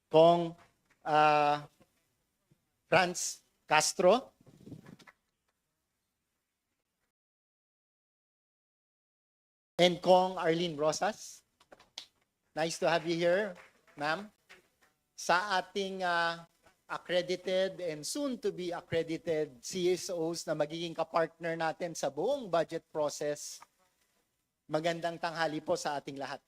Kong Franz Castro, and Kong Arlene Rosas. Nice to have you here, ma'am. Sa ating accredited and soon to be accredited CSOs na magiging kapartner natin sa buong budget process, magandang tanghali po sa ating lahat.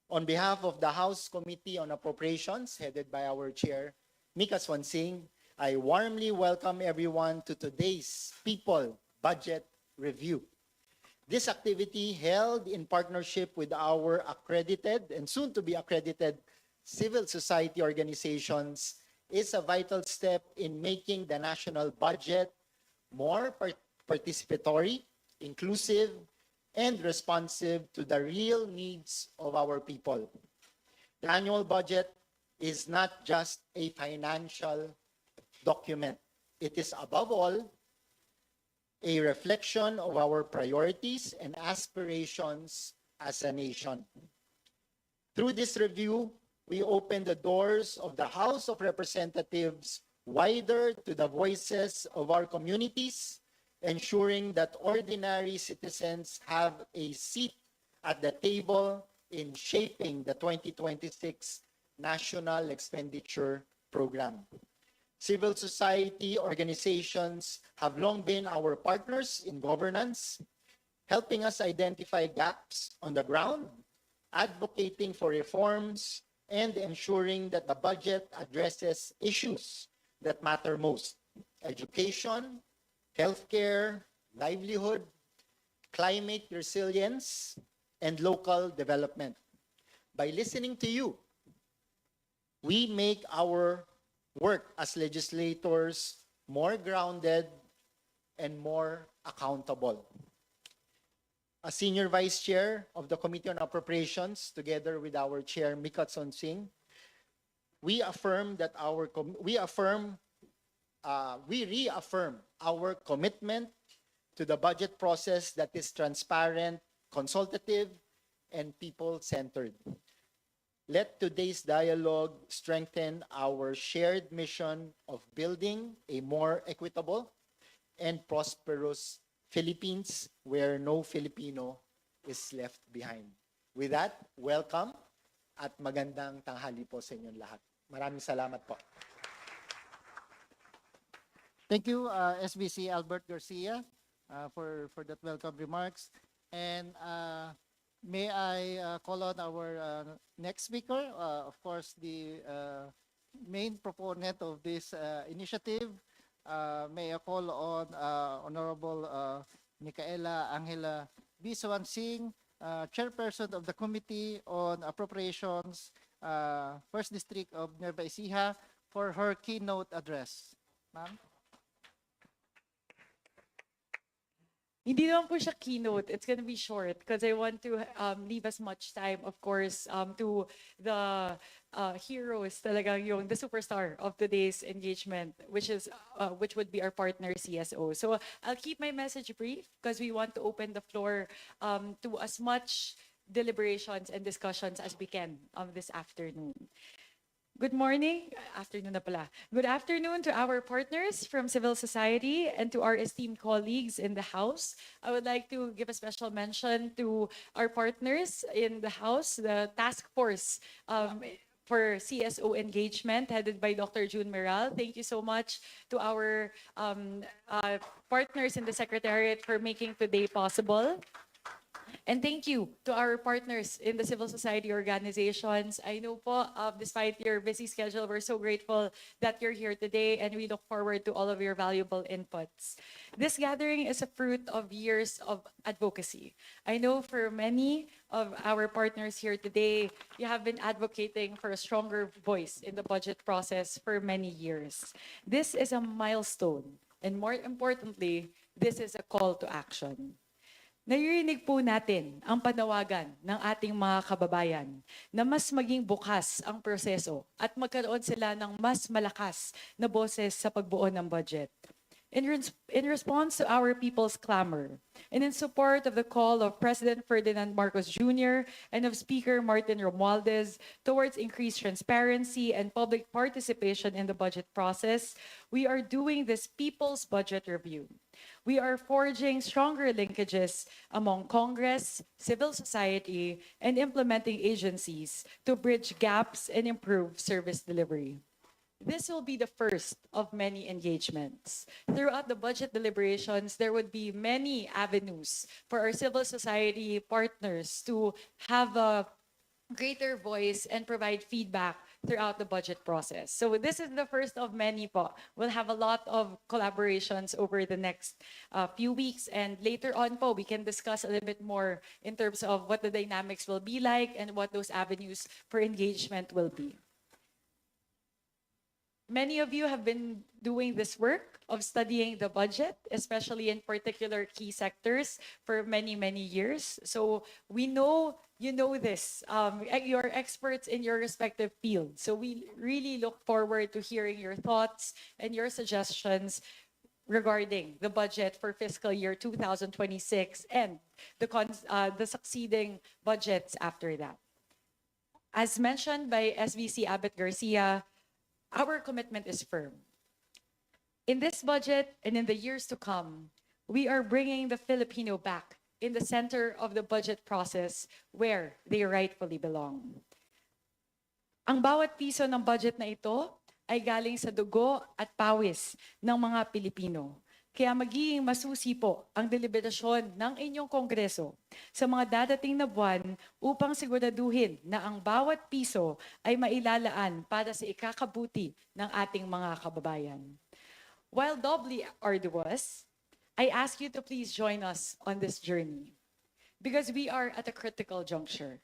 On behalf of the House Committee on Appropriations, headed by our Chair, Mika Swansing, I warmly welcome everyone to today's People Budget Review. This activity, held in partnership with our accredited and soon to be accredited civil society organizations, is a vital step in making the national budget more participatory, inclusive, and responsive to the real needs of our people. The annual budget is not just a financial document. It is above all a reflection of our priorities and aspirations as a nation. Through this review, we open the doors of the House of Representatives wider to the voices of our communities, ensuring that ordinary citizens have a seat at the table in shaping the 2026 National Expenditure Program. Civil society organizations have long been our partners in governance, helping us identify gaps on the ground, advocating for reforms, and ensuring that the budget addresses issues that matter most: education, healthcare, livelihood, climate resilience, and local development. By listening to you, we make our work as legislators more grounded and more accountable. As Senior Vice Chair of the Committee on Appropriations, together with our Chair, Mika Swansing, we reaffirm our commitment to the budget process that is transparent, consultative, and people-centered. Let today's dialogue strengthen our shared mission of building a more equitable and prosperous Philippines where no Filipino is left behind. With that, welcome at magandang tanghali po sa inyong lahat. Maraming salamat po. Thank you, SBC Albert Garcia, for that welcome remarks. And may I call on our next speaker, of course, the main proponent of this initiative. May I call on Honorable Micaela Angela B. Swansing, Chairperson of the Committee on Appropriations, 1st District of Nueva Ecija, for her keynote address. Ma'am? Hindi naman po siya keynote. It's gonna be short because I want to leave as much time, of course, to the heroes, talagang yung the superstar of today's engagement, which would be our partner CSO. So I'll keep my message brief because we want to open the floor to as much deliberations and discussions as we can this afternoon. Good morning, afternoon na pala. Good afternoon to our partners from civil society and to our esteemed colleagues in the House. I would like to give a special mention to our partners in the House, the task force for CSO engagement headed by Dr. June Meral. Thank you so much to our partners in the Secretariat for making today possible. And thank you to our partners in the civil society organizations. I know po, despite your busy schedule, we're so grateful that you're here today and we look forward to all of your valuable inputs. This gathering is a fruit of years of advocacy. I know for many of our partners here today, you have been advocating for a stronger voice in the budget process for many years. This is a milestone, and more importantly, this is a call to action. Naririnig po natin ang panawagan ng ating mga kababayan na mas maging bukas ang proseso at magkaroon sila ng mas malakas na boses sa pagbuo ng budget. In response to our people's clamor, and in support of the call of President Ferdinand Marcos Jr. and of Speaker Martin Romualdez towards increased transparency and public participation in the budget process, we are doing this People's Budget Review. We are forging stronger linkages among Congress, civil society, and implementing agencies to bridge gaps and improve service delivery. This will be the first of many engagements. Throughout the budget deliberations, there would be many avenues for our civil society partners to have a greater voice and provide feedback throughout the budget process. So this is the first of many po. We'll have a lot of collaborations over the next few weeks, and later on po, we can discuss a little bit more in terms of what the dynamics will be like and what those avenues for engagement will be. Many of you have been doing this work of studying the budget, especially in particular key sectors, for many, many years. So we know you know this. You're experts in your respective fields. So we really look forward to hearing your thoughts and your suggestions regarding the budget for fiscal year 2026 and the succeeding budgets after that. As mentioned by SVC Abbott Garcia, our commitment is firm. In this budget and in the years to come, we are bringing the Filipino back in the center of the budget process where they rightfully belong. Ang bawat piso ng budget na ito ay galing sa dugo at pawis ng mga Pilipino. Kaya magiging masusi po ang deliberasyon ng inyong kongreso sa mga dadating na buwan upang siguraduhin na ang bawat piso ay mailalaan para sa ikakabuti ng ating mga kababayan. While doubly arduous, I ask you to please join us on this journey because we are at a critical juncture.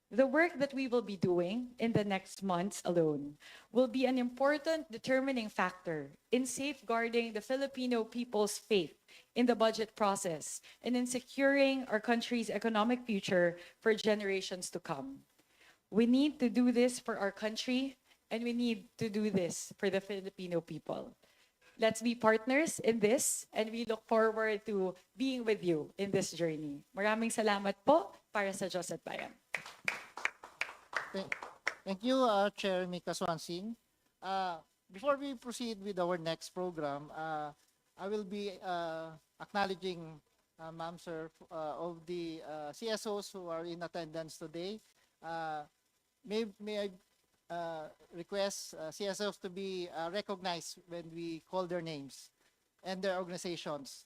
The work that we will be doing in the next months alone will be an important determining factor in safeguarding the Filipino people's faith in the budget process and in securing our country's economic future for generations to come. We need to do this for our country, and we need to do this for the Filipino people. Let's be partners in this, and we look forward to being with you in this journey. Maraming salamat po para sa Diyos at Bayan. Thank you, Chair Mika Swansing. Before we proceed with our next program, I will be acknowledging, ma'am, sir, of the CSOs who are in attendance today. May I request CSOs to be recognized when we call their names and their organizations.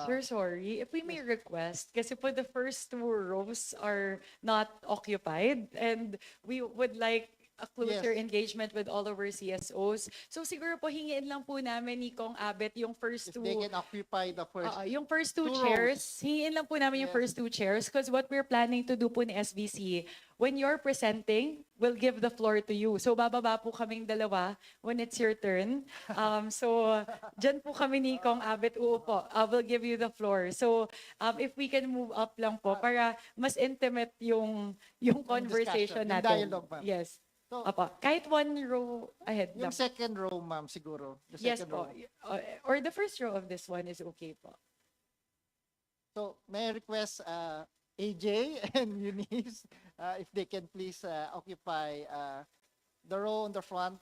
Sir, sorry, if we may request, kasi po the first two rows are not occupied and we would like a closer Yes. engagement with all of our CSOs. So siguro po hingiin lang po namin ni Kong Abet yung first If two. they can occupy the first. Yung first two two chairs, rows. hingiin lang po namin yung Yes. first two chairs because what we're planning to do po ni SBC, when you're presenting, we'll give the floor to you. So bababa po kaming dalawa when it's your turn. So dyan po kami ni Kong Abet uupo. We'll give you the floor. So if we can move up lang po para mas intimate yung conversation discussion, yung natin. dialogue, ma'am. Yes. So, Apa, kahit one row ahead lang. yung second row, ma'am, siguro. The Yes second po. row. Or the first row of this one is okay po. So, may I request AJ and Eunice if they can please occupy the row on the front.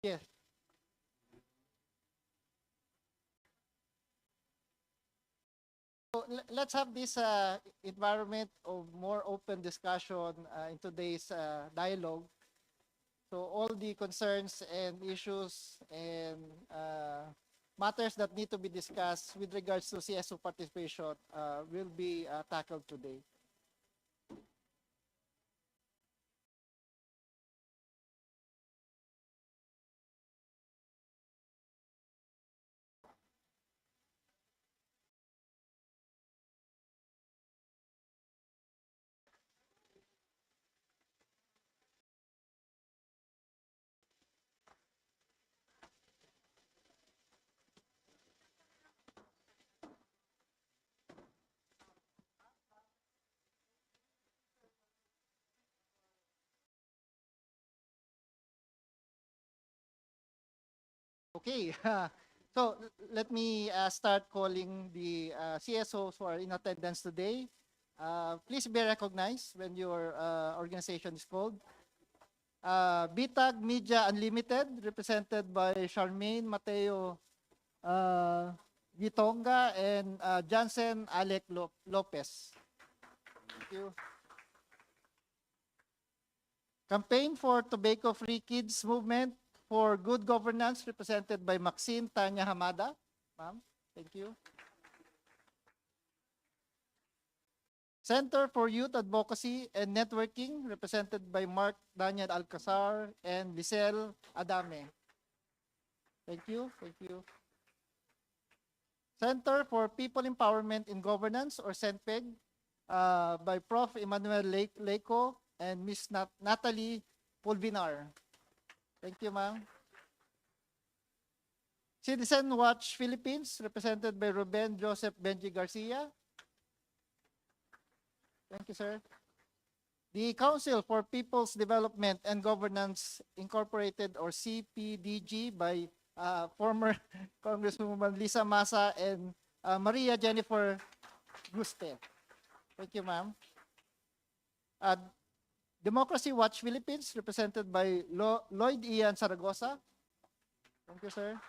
Yes. So, let's have this environment of more open discussion in today's dialogue. So all the concerns and issues and matters that need to be discussed with regards to CSO participation will be tackled today. Okay, so let me start calling the CSOs who are in attendance today. Please be recognized when your organization is called. BTAG Media Unlimited, represented by Charmaine Mateo Gitonga and Jansen Alec Lopez. Thank you. Campaign for Tobacco Free Kids Movement for Good Governance, represented by Maxine Tanya Hamada. Ma'am, thank you. Center for Youth Advocacy and Networking, represented by Mark Daniel Alcazar and Lisel Adame. Thank you, thank you. Center for People Empowerment in Governance, or SentPeg, by Prof. Emmanuel Leco and Ms. Natalie Pulvinar. Thank you, ma'am. Citizen Watch Philippines, represented by Ruben Joseph Benji Garcia. Thank you, sir. The Council for People's Development and Governance Incorporated, or CPDG, by former Congresswoman Lisa Masa and Maria Jennifer Guste. Thank you, ma'am. Democracy Watch Philippines, represented by Lloyd Ian Zaragoza. Thank you, sir.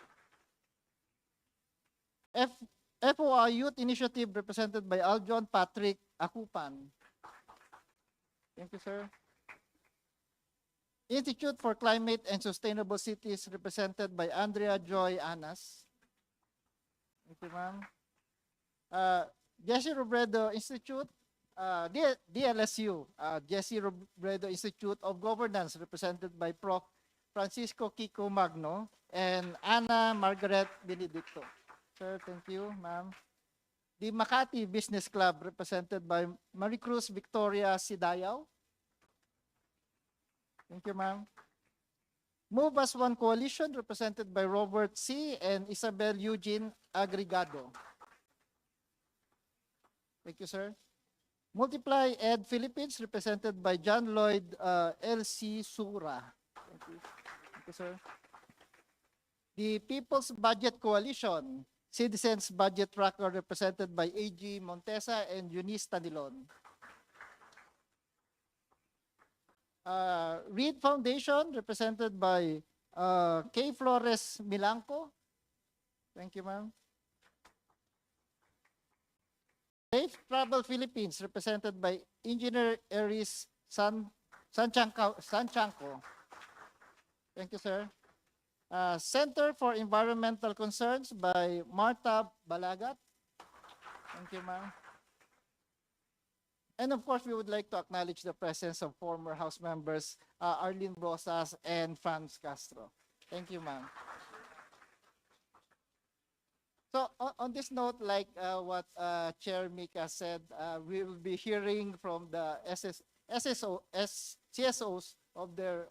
FOI Youth Initiative, represented by Aljon Patrick Akupan. Thank you, sir. Institute for Climate and Sustainable Cities, represented by Andrea Joy Anas. Thank you, ma'am. Jesse Robredo Institute, DLSU, Jesse Robredo Institute of Governance, represented by Prof. Francisco Kiko Magno and Ana Margaret Benedicto. Sir, thank you, ma'am. The Makati Business Club, represented by Maricruz Victoria Sidayaw. Thank you, ma'am. Move as One Coalition, represented by Robert C. and Isabel Eugene Agregado. Thank you, sir. Multiply Ed Philippines, represented by John Lloyd L.C. Sura. Thank you. Thank you, sir. The People's Budget Coalition, Citizens Budget Tracker, represented by A.G. Montesa and Eunice Tanilon. Reed Foundation, represented by K. Flores Milanco. Thank you, ma'am. Safe Travel Philippines, represented by Engineer Eris Sanchanco. Thank you, sir. Center for Environmental Concerns by Marta Balagat. Thank you, ma'am. And of course, we would like to acknowledge the presence of former House members Arlene Rosas and Franz Castro. Thank you, ma'am. So on this note, like what Chair Mika said, we will be hearing from the CSOs of their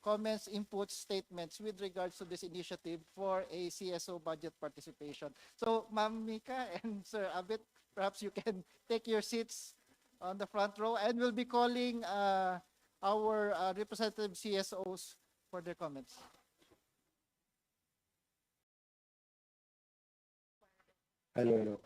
comments, inputs, statements with regards to this initiative for a CSO budget participation. So, Ma'am Mika and Sir Abit, perhaps you can take your seats on the front row, and we'll be calling our representative CSOs for their comments. Hello.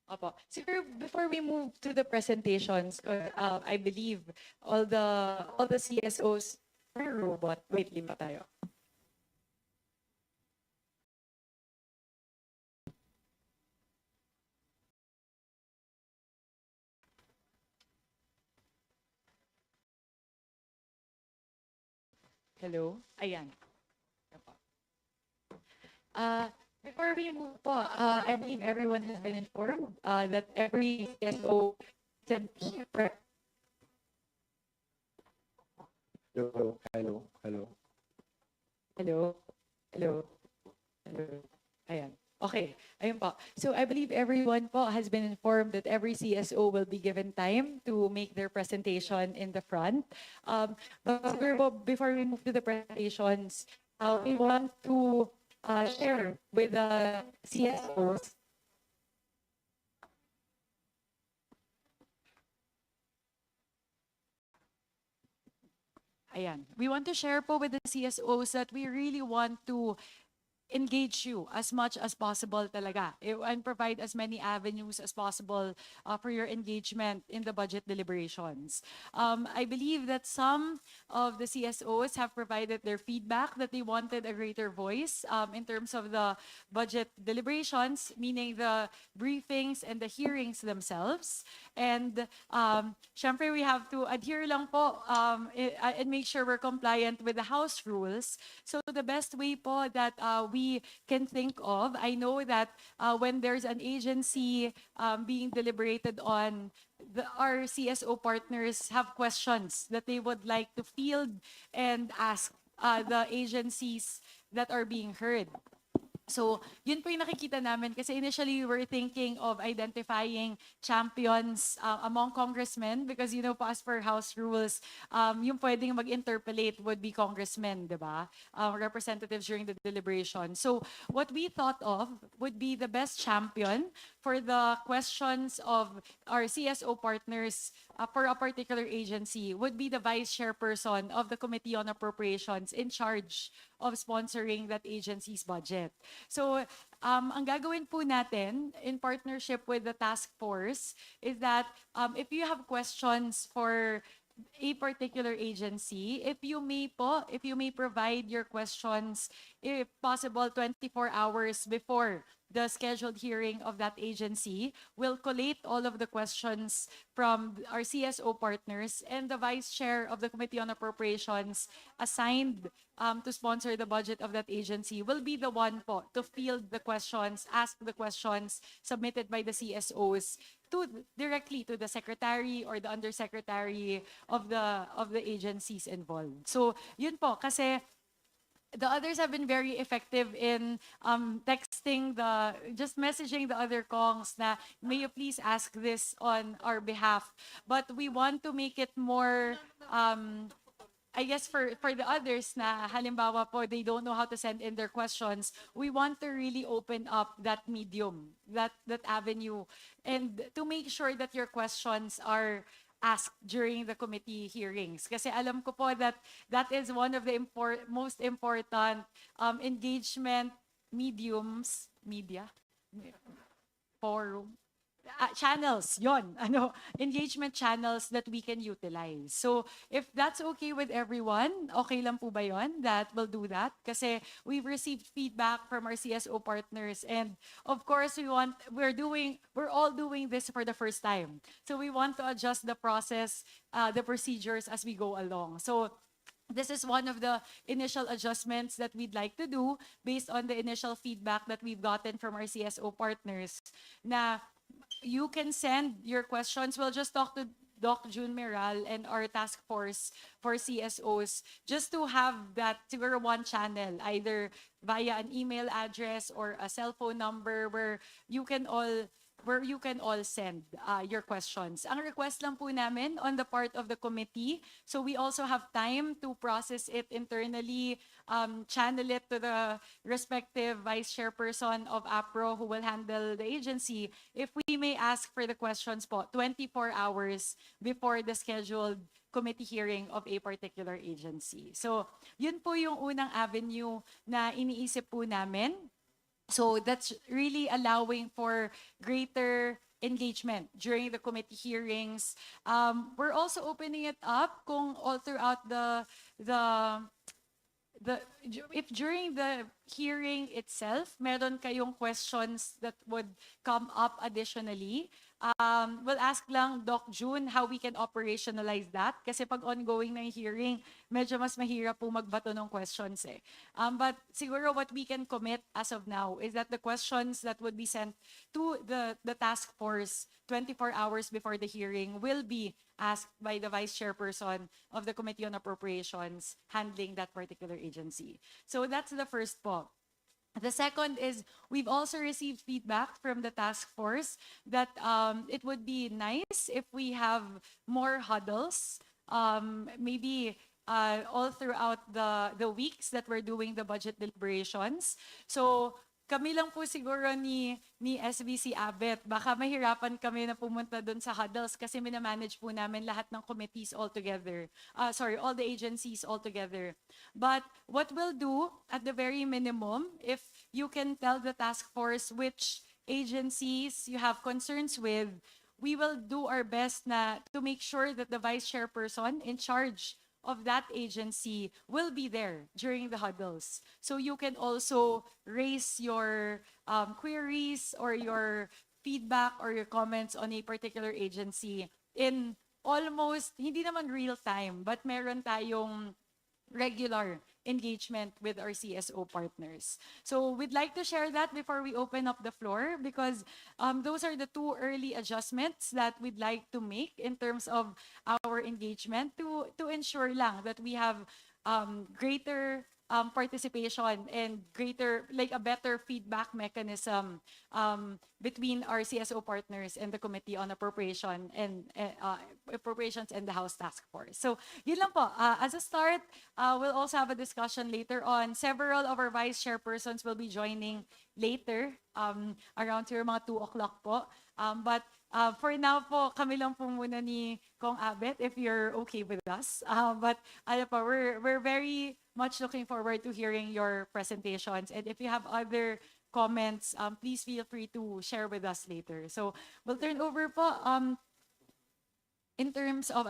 Opo. Siguro before we move to the presentations, I believe all the CSOs are robot. Wait, lima tayo. Hello? Ayan. Opo. Before we move po, I believe everyone has been informed that every CSO can Hello. Ayan. Okay. Ayun po. So I believe everyone po has been informed that every CSO will be given time to make their presentation in the front. But before we move to the presentations, we want to share with the CSOs Ayan. We want to share po with the CSOs that we really want to engage you as much as possible talaga and provide as many avenues as possible for your engagement in the budget deliberations. I believe that some of the CSOs have provided their feedback that they wanted a greater voice in terms of the budget deliberations, meaning the briefings and the hearings themselves. And syempre, we have to adhere lang po and make sure we're compliant with the House rules. So the best way po that we can think of, I know that when there's an agency being deliberated on, our CSO partners have questions that they would like to field and ask the agencies that are being heard. So, yun po yung nakikita namin kasi initially we were thinking of identifying champions among congressmen because, you know, po, as per House rules, yung pwedeng mag-interpellate would be congressmen, di ba? Representatives during the deliberation. So, what we thought of would be the best champion for the questions of our CSO partners for a particular agency would be the vice chairperson of the Committee on Appropriations in charge of sponsoring that agency's budget. So, ang gagawin po natin in partnership with the task force is that if you have questions for a particular agency, if you may provide your questions, if possible, 24 hours before the scheduled hearing of that agency, we'll collate all of the questions from our CSO partners, and the vice chair of the Committee on Appropriations assigned to sponsor the budget of that agency will be the one po to field the questions, ask the questions submitted by the CSOs directly to the secretary or the undersecretary of the agencies involved. So yun po, kasi the others have been very effective in just messaging the other Kongs na, may you please ask this on our behalf. But we want to make it more, I guess for the others na halimbawa po, they don't know how to send in their questions, we want to really open up that medium, that avenue, and to make sure that your questions are asked during the committee hearings. Kasi alam ko po that is one of the most important engagement channels, engagement channels that we can utilize. So, if that's okay with everyone, okay lang po ba yun that we'll do that? Kasi we've received feedback from our CSO partners, and of course, we're all doing this for the first time. So, we want to adjust the process, the procedures as we go along. So, this is one of the initial adjustments that we'd like to do based on the initial feedback that we've gotten from our CSO partners. Na you can send your questions. We'll just talk to Doc June Meral and our task force for CSOs just to have that siguro one channel, either via an email address or a cell phone number where you can all send your questions. Ang request lang po namin on the part of the committee, so we also have time to process it internally, channel it to the respective vice chairperson of APRO who will handle the agency. If we may ask for the questions po 24 hours before the scheduled committee hearing of a particular agency. So, yun po yung unang avenue na iniisip po namin. So that's really allowing for greater engagement during the committee hearings. We're also opening it up kung all throughout if during the hearing itself, meron kayong questions that would come up additionally, we'll ask lang Doc June how we can operationalize that. Kasi pag ongoing na yung hearing, medyo mas mahirap po magbato ng questions eh. But siguro what we can commit as of now is that the questions that would be sent to the task force 24 hours before the hearing will be asked by the vice chairperson of the Committee on Appropriations handling that particular agency. So that's the first po. The second is we've also received feedback from the task force that it would be nice if we have more huddles, maybe all throughout the weeks that we're doing the budget deliberations. So kami lang po siguro ni SBC Abet. Baka mahirapan kami na pumunta doon sa huddles kasi minamanage po namin lahat ng committees all together. All the agencies all together. But what we'll do at the very minimum, if you can tell the task force which agencies you have concerns with, we will do our best to make sure that the vice chairperson in charge of that agency will be there during the huddles. So you can also raise your queries or your feedback or your comments on a particular agency in almost, hindi naman real time, but meron tayong regular engagement with our CSO partners. So we'd like to share that before we open up the floor because those are the two early adjustments that we'd like to make in terms of our engagement to ensure lang that we have greater participation and a better feedback mechanism between our CSO partners and the Committee on Appropriations and the House Task Force. So yun lang po. As a start, we'll also have a discussion later on. Several of our vice chairpersons will be joining later, around here mga 2 o'clock po. But for now po, kami lang po muna ni Kong Abet, if you're okay with us. But we're very much looking forward to hearing your presentations. And if you have other comments, please feel free to share with us later. So we'll turn over po. In terms of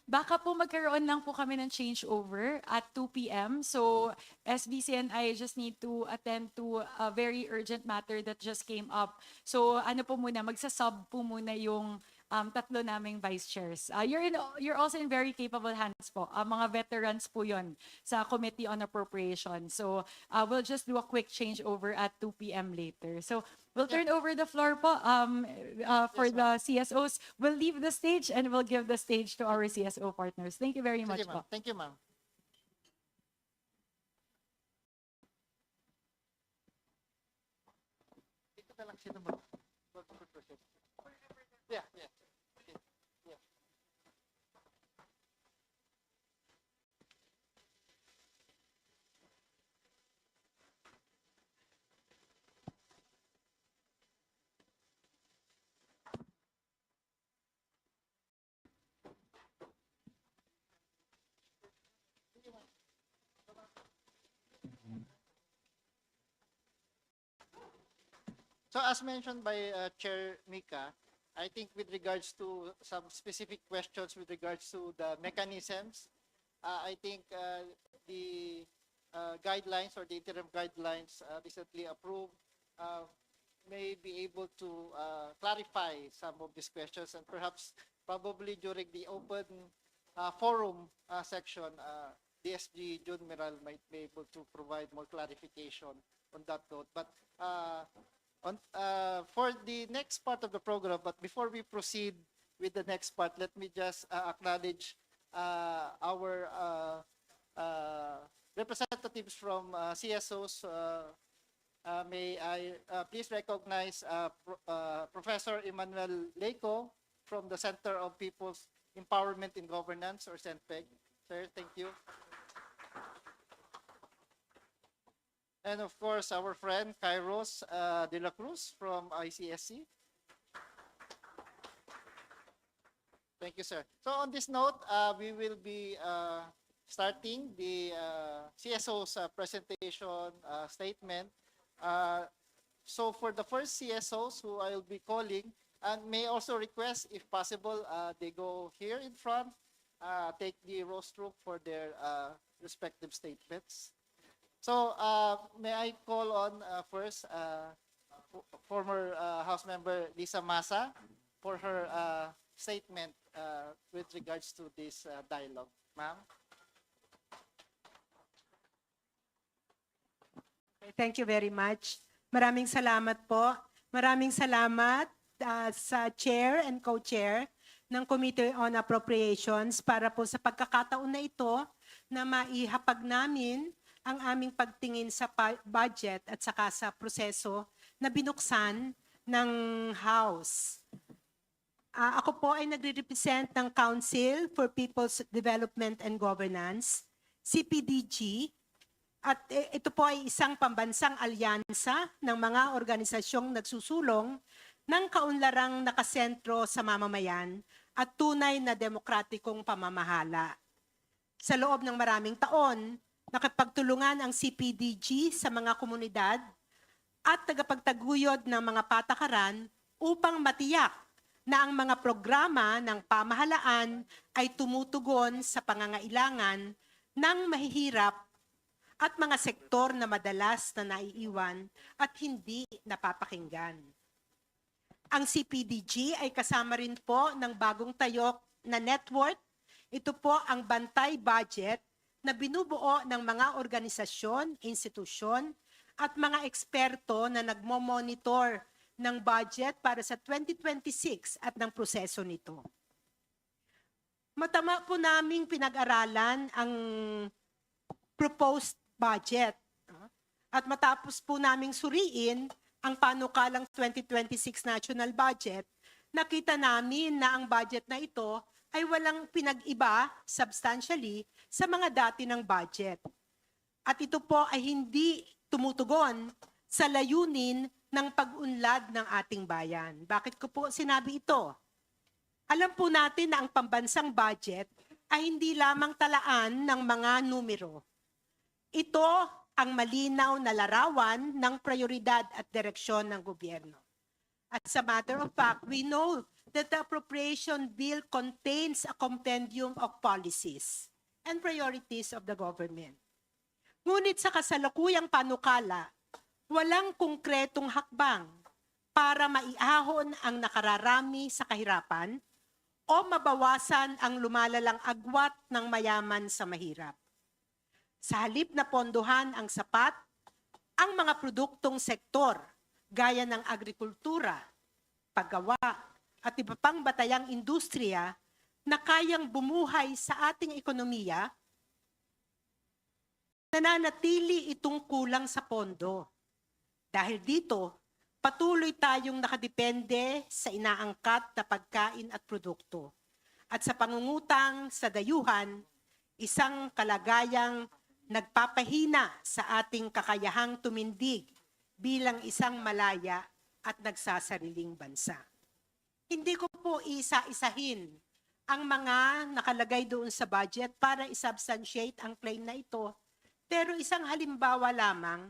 baka po magkaroon lang po kami ng changeover at 2 p.m. So SBC and I just need to attend to a very urgent matter that just came up. So magsasub po muna yung tatlo naming vice chairs. You're also in very capable hands po. Mga veterans po yon sa Committee on Appropriations. So we'll just do a quick changeover at 2 p.m. later. So we'll turn over the floor po for the CSOs. We'll leave the stage and we'll give the stage to our CSO partners. Thank you very much po. Thank you, ma'am. Dito na lang sino mag-proceed. Yeah. Okay. Yeah. So as mentioned by Chair Mika, I think with regards to some specific questions with regards to the mechanisms, I think the guidelines or the interim guidelines recently approved may be able to clarify some of these questions, and perhaps probably during the open forum section, DSG Jun Meral might be able to provide more clarification on that note. But for the next part of the program, but before we proceed with the next part, let me just acknowledge our representatives from CSOs. May I please recognize Professor Emmanuel Leco from the Center of People's Empowerment in Governance, or SentPeg. Sir, thank you. And of course, our friend Kairos de la Cruz from ICSC. Thank you, sir. So on this note, we will be starting the CSO's presentation statement. So for the first CSOs who I will be calling, and may also request, if possible, they go here in front, take the rostrum for their respective statements. So may I call on first former House Member Lisa Masa for her statement with regards to this dialogue. Ma'am? Thank you very much. Maraming salamat po. Maraming salamat sa Chair and Co-Chair ng Committee on Appropriations para po sa pagkakataon na ito na maihapag namin ang aming pagtingin sa budget at saka sa proseso na binuksan ng House. Ako po ay nagre-represent ng Council for People's Development and Governance, CPDG, At ito po ay isang pambansang alyansa ng mga organisasyong nagsusulong ng kaunlarang nakasentro sa mamamayan at tunay na demokratikong pamamahala. Sa loob ng maraming taon, nakapagtulungan ang CPDG sa mga komunidad at tagapagtaguyod ng mga patakaran upang matiyak na ang mga programa ng pamahalaan ay tumutugon sa pangangailangan ng mahihirap at mga sektor na madalas na naiiwan at hindi napapakinggan. Ang CPDG ay kasama rin po ng bagong tayok na network. Ito po ang bantay budget na binubuo ng mga organisasyon, institusyon, at mga eksperto na nagmo-monitor ng budget para sa 2026 at ng proseso nito. Matama po naming pinag-aralan ang proposed budget at matapos po naming suriin ang panukalang 2026 national budget, nakita namin na ang budget na ito ay walang pinag-iba substantially sa mga dati ng budget. At ito po ay hindi tumutugon sa layunin ng pag-unlad ng ating bayan. Bakit ko po sinabi ito? Alam po natin na ang pambansang budget ay hindi lamang talaan ng mga numero. Ito ang malinaw na larawan ng prioridad at direksyon ng gobyerno. As a matter of fact, we know that the appropriation bill contains a compendium of policies and priorities of the government. Ngunit sa kasalukuyang panukala, walang konkretong hakbang para maiahon ang nakararami sa kahirapan o mabawasan ang lumalalang agwat ng mayaman sa mahirap. Sa halip na pondohan ang sapat, ang mga produktong sektor gaya ng agrikultura, paggawa at iba pang batayang industriya na kayang bumuhay sa ating ekonomiya, nananatili itong kulang sa pondo. Dahil dito, patuloy tayong nakadepende sa inaangkat na pagkain at produkto. At sa pangungutang sa dayuhan, isang kalagayang nagpapahina sa ating kakayahang tumindig bilang isang malaya at nagsasariling bansa. Hindi ko po isa-isahin ang mga nakalagay doon sa budget para isubstantiate ang claim na ito, pero isang halimbawa lamang,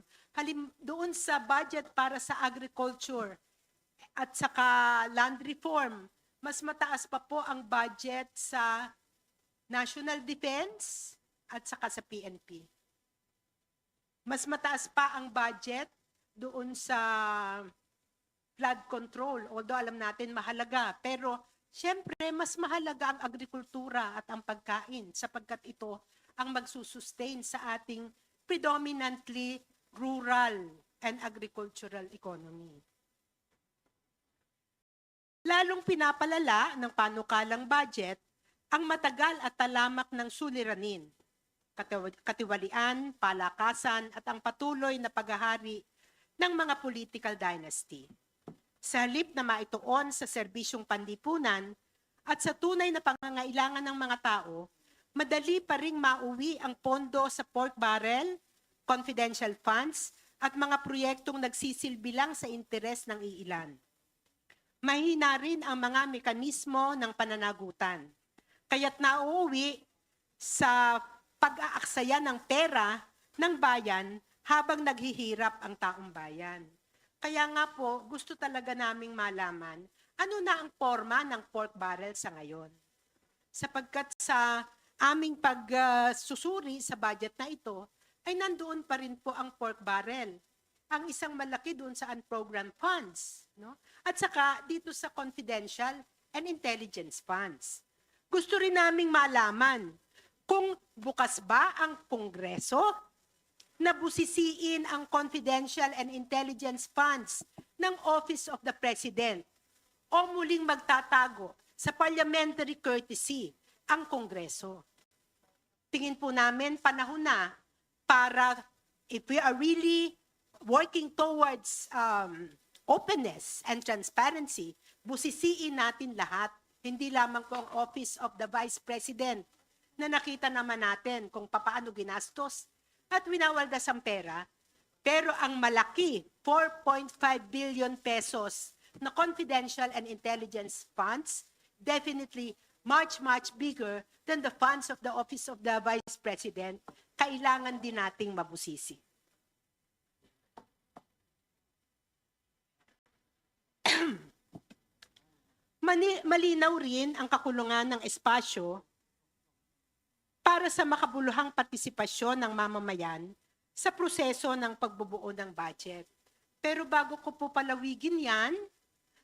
doon sa budget para sa agriculture at saka land reform, mas mataas pa po ang budget sa national defense at saka sa PNP. Mas mataas pa ang budget doon sa flood control, although alam natin mahalaga. Pero siyempre, mas mahalaga ang agrikultura at ang pagkain sapagkat ito ang magsusustain sa ating predominantly rural and agricultural economy. Lalong pinapalala ng panukalang budget ang matagal at talamak ng suliranin, katiwalian, palakasan at ang patuloy na paghahari ng mga political dynasty. Sa halip na maituon sa serbisyong panlipunan at sa tunay na pangangailangan ng mga tao, madali pa ring mauwi ang pondo sa pork barrel, confidential funds at mga proyektong nagsisilbi lang sa interes ng iilan. Mahina rin ang mga mekanismo ng pananagutan, kaya't nauuwi sa pag-aaksaya ng pera ng bayan habang naghihirap ang taong bayan. Kaya nga po, gusto talaga naming malaman ano na ang forma ng pork barrel sa ngayon. Sapagkat sa aming pagsusuri sa budget na ito, ay nandoon pa rin po ang pork barrel. Ang isang malaki doon sa unprogrammed funds. No? At saka dito sa confidential and intelligence funds. Gusto rin naming malaman kung bukas ba ang Kongreso na busisiin ang confidential and intelligence funds ng Office of the President o muling magtatago sa parliamentary courtesy ang Kongreso. Tingin po namin panahon na para, if we are really working towards openness and transparency, busisiin natin lahat, hindi lamang po ang Office of the Vice President na nakita naman natin kung paano ginastos at winawaldas ang pera. Pero ang malaki, 4.5 billion pesos na confidential and intelligence funds, definitely much, much bigger than the funds of the Office of the Vice President, kailangan din nating mabusisi. Malinaw rin ang kakulungan ng espasyo para sa makabuluhang partisipasyon ng mamamayan sa proseso ng pagbubuo ng budget. Pero bago ko po palawigin yan,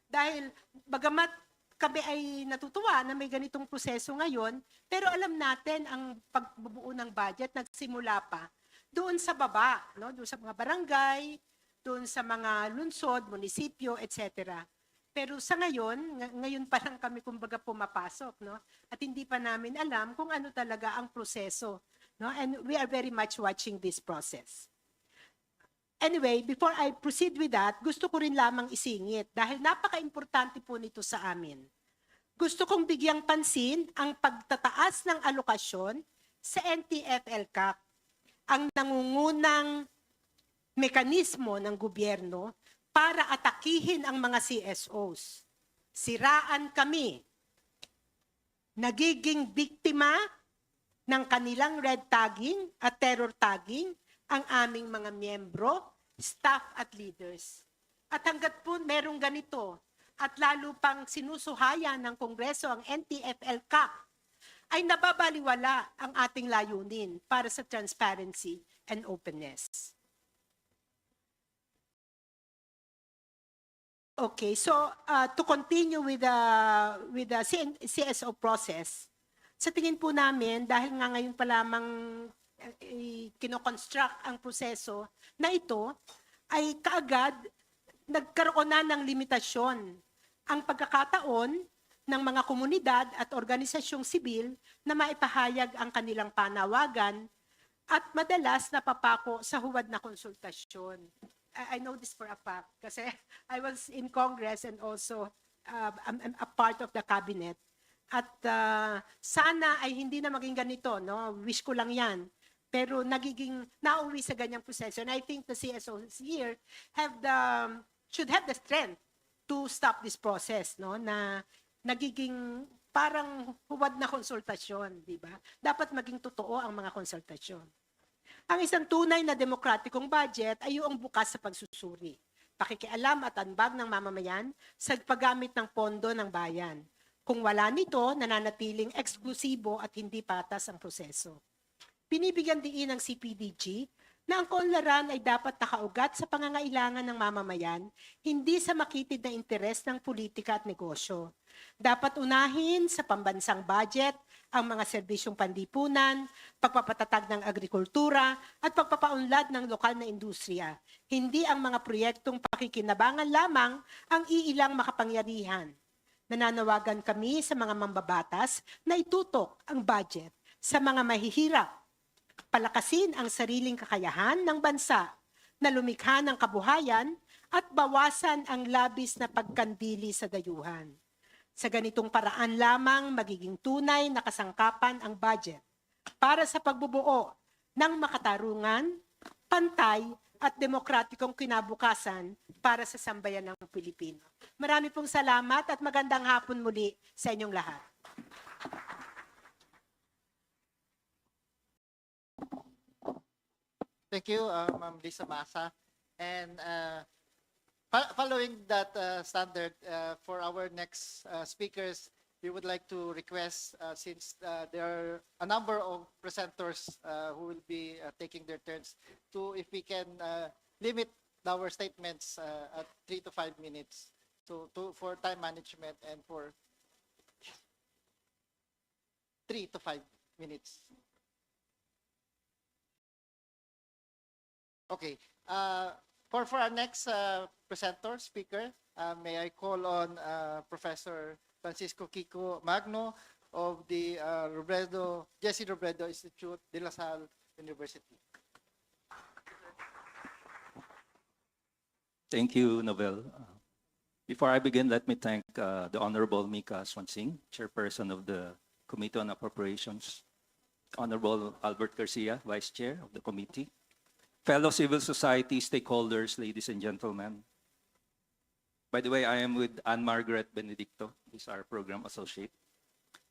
dahil bagamat kami ay natutuwa na may ganitong proseso ngayon, pero alam natin ang pagbubuo ng budget nagsimula pa doon sa baba, no? Doon sa mga barangay, doon sa mga lungsod, munisipyo, etc. Pero sa ngayon pa lang kami kumbaga pumapasok, no? At hindi pa namin alam kung ano talaga ang proseso, no? And we are very much watching this process. Anyway, before I proceed with that, gusto ko rin lamang isingit dahil napaka-importante po nito sa amin. Gusto kong bigyang pansin ang pagtataas ng alokasyon sa NTF-LCAC, ang nangungunang mekanismo ng gobyerno para atakihin ang mga CSOs. Siraan kami. Nagiging biktima ng kanilang red tagging at terror tagging ang aming mga miyembro, staff at leaders. At hanggat po merong ganito at lalo pang sinusuhayan ng Kongreso ang NTF-LCAC, ay nababaliwala ang ating layunin para sa transparency and openness. Okay, so to continue with the CSO process, sa tingin po namin, dahil nga ngayon pa lamang kinoconstruct ang proseso na ito, ay kaagad nagkaroon na ng limitasyon ang pagkakataon ng mga komunidad at organisasyong sibil na maipahayag ang kanilang panawagan at madalas napapako sa huwad na konsultasyon. I know this for a fact kasi I was in Congress and also I'm a part of the cabinet. At sana ay hindi na maging ganito, no? Wish ko lang yan. Pero nauwi sa ganyang proseso. And I think the CSOs here should have the strength to stop this process, no? Na nagiging parang huwad na konsultasyon, di ba? Dapat maging totoo ang mga konsultasyon. Ang isang tunay na demokratikong budget ay yung bukas sa pagsusuri, pakikialam at anbag ng mamamayan sa paggamit ng pondo ng bayan. Kung wala nito, nananatiling eksklusibo at hindi patas ang proseso. Binibigyan diin ng CPDG na ang kaunlaran ay dapat nakaugat sa pangangailangan ng mamamayan, hindi sa makitid na interes ng politika at negosyo. Dapat unahin sa pambansang budget ang mga serbisyong panlipunan, pagpapatatag ng agrikultura, at pagpapaunlad ng lokal na industriya. Hindi ang mga proyektong pakikinabangan lamang ang iilang makapangyarihan. Nananawagan kami sa mga mambabatas na itutok ang budget sa mga mahihirap, palakasin ang sariling kakayahan ng bansa na lumikha ng kabuhayan at bawasan ang labis na pagkandili sa dayuhan. Sa ganitong paraan lamang magiging tunay na kasangkapan ang budget para sa pagbubuo ng makatarungan, pantay at demokratikong kinabukasan para sa sambayan ng Pilipino. Marami pong salamat at magandang hapon muli sa inyong lahat. Thank you, Ma'am Lisa Masa. And following that standard, for our next speakers, we would like to request, since there are a number of presenters who will be taking their turns, if we can limit our statements at 3 to 5 minutes, so for time management and for 3 to 5 minutes. Okay. For our next presenter, speaker, may I call on Professor Francisco Kiko Magno of the Jesse Robredo Institute de La Salle University. Thank you, Novel. Before I begin, let me thank the Honorable Mika Swansing, Chairperson of the Committee on Appropriations, Honorable Albert Garcia, Vice Chair of the Committee, fellow civil society stakeholders, ladies and gentlemen. By the way, I am with Anne-Margaret Benedicto, who's our program associate.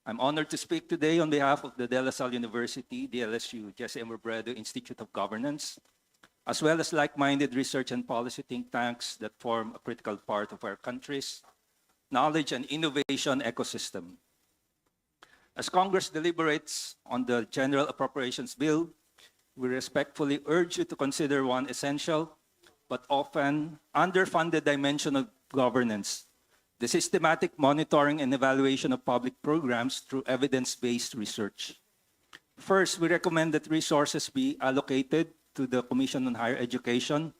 I'm honored to speak today on behalf of the De La Salle University, the LSU Jesse M. Robredo Institute of Governance, as well as like-minded research and policy think tanks that form a critical part of our country's knowledge and innovation ecosystem. As Congress deliberates on the General Appropriations Bill, we respectfully urge you to consider one essential but often underfunded dimension of governance: the systematic monitoring and evaluation of public programs through evidence-based research. First, we recommend that resources be allocated to the Commission on Higher Education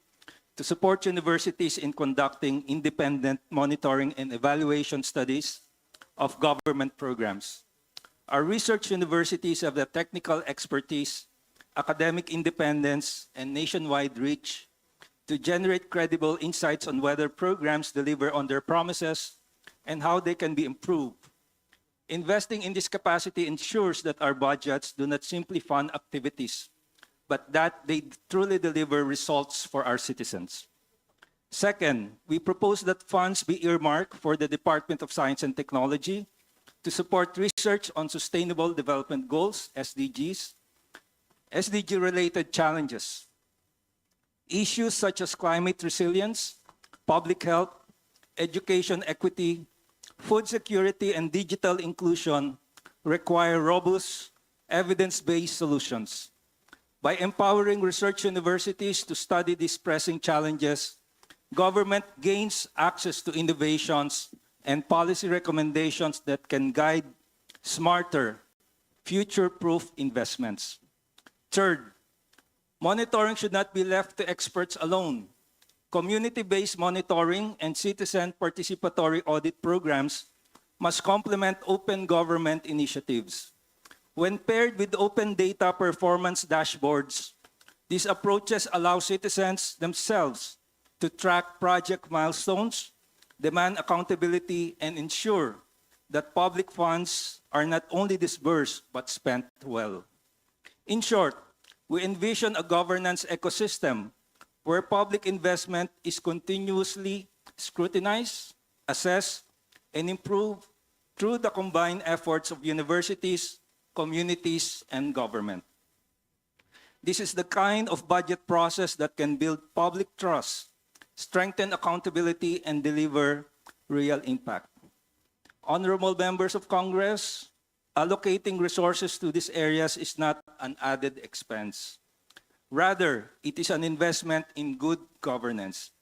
to support universities in conducting independent monitoring and evaluation studies of government programs. Our research universities have the technical expertise, academic independence, and nationwide reach to generate credible insights on whether programs deliver on their promises and how they can be improved. Investing in this capacity ensures that our budgets do not simply fund activities, but that they truly deliver results for our citizens. Second, we propose that funds be earmarked for the Department of Science and Technology to support research on Sustainable Development Goals, SDGs, SDG-related challenges. Issues such as climate resilience, public health, education equity, food security, and digital inclusion require robust, evidence-based solutions. By empowering research universities to study these pressing challenges, government gains access to innovations and policy recommendations that can guide smarter, future-proof investments. Third, monitoring should not be left to experts alone. Community-based monitoring and citizen participatory audit programs must complement open government initiatives. When paired with open data performance dashboards, these approaches allow citizens themselves to track project milestones, demand accountability, and ensure that public funds are not only disbursed but spent well. In short, we envision a governance ecosystem where public investment is continuously scrutinized, assessed, and improved through the combined efforts of universities, communities, and government. This is the kind of budget process that can build public trust, strengthen accountability, and deliver real impact. Honorable members of Congress, allocating resources to these areas is not an added expense. Rather, it is an investment in good governance.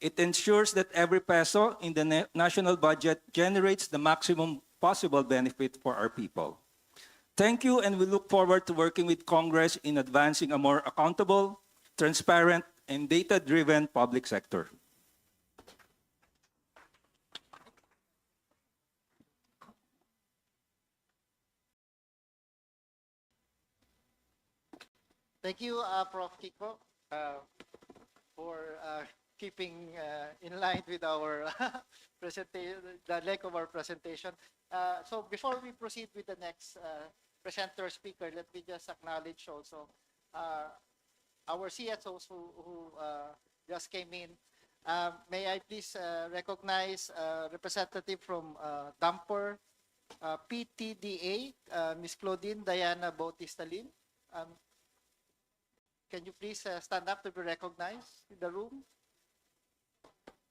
It ensures that every peso in the national budget generates the maximum possible benefit for our people. Thank you, and we look forward to working with Congress in advancing a more accountable, transparent, and data-driven public sector. Thank you, Prof. Kiko, for keeping in line with our presentation, the length of our presentation. So before we proceed with the next presenter speaker, let me just acknowledge also our CSOs who just came in. May I please recognize a representative from Damper PTDA, Ms. Claudine Diana Bautista Lim. Can you please stand up to be recognized in the room?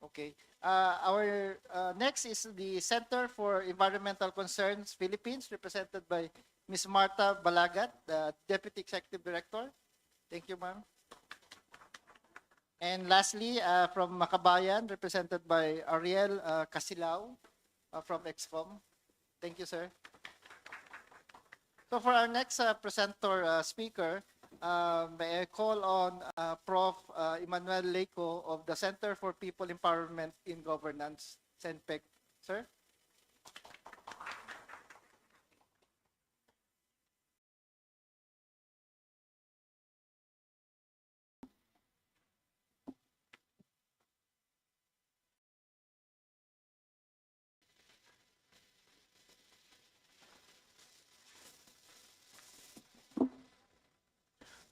Okay. Our next is the Center for Environmental Concerns Philippines, represented by Ms. Marta Balagat, the Deputy Executive Director. Thank you, ma'am. And lastly, from Makabayan, represented by Ariel Casilao from EXCOM. Thank you, sir. So for our next presenter speaker, may I call on Prof. Emmanuel Leco of the Center for People Empowerment in Governance, SentPeg. Sir?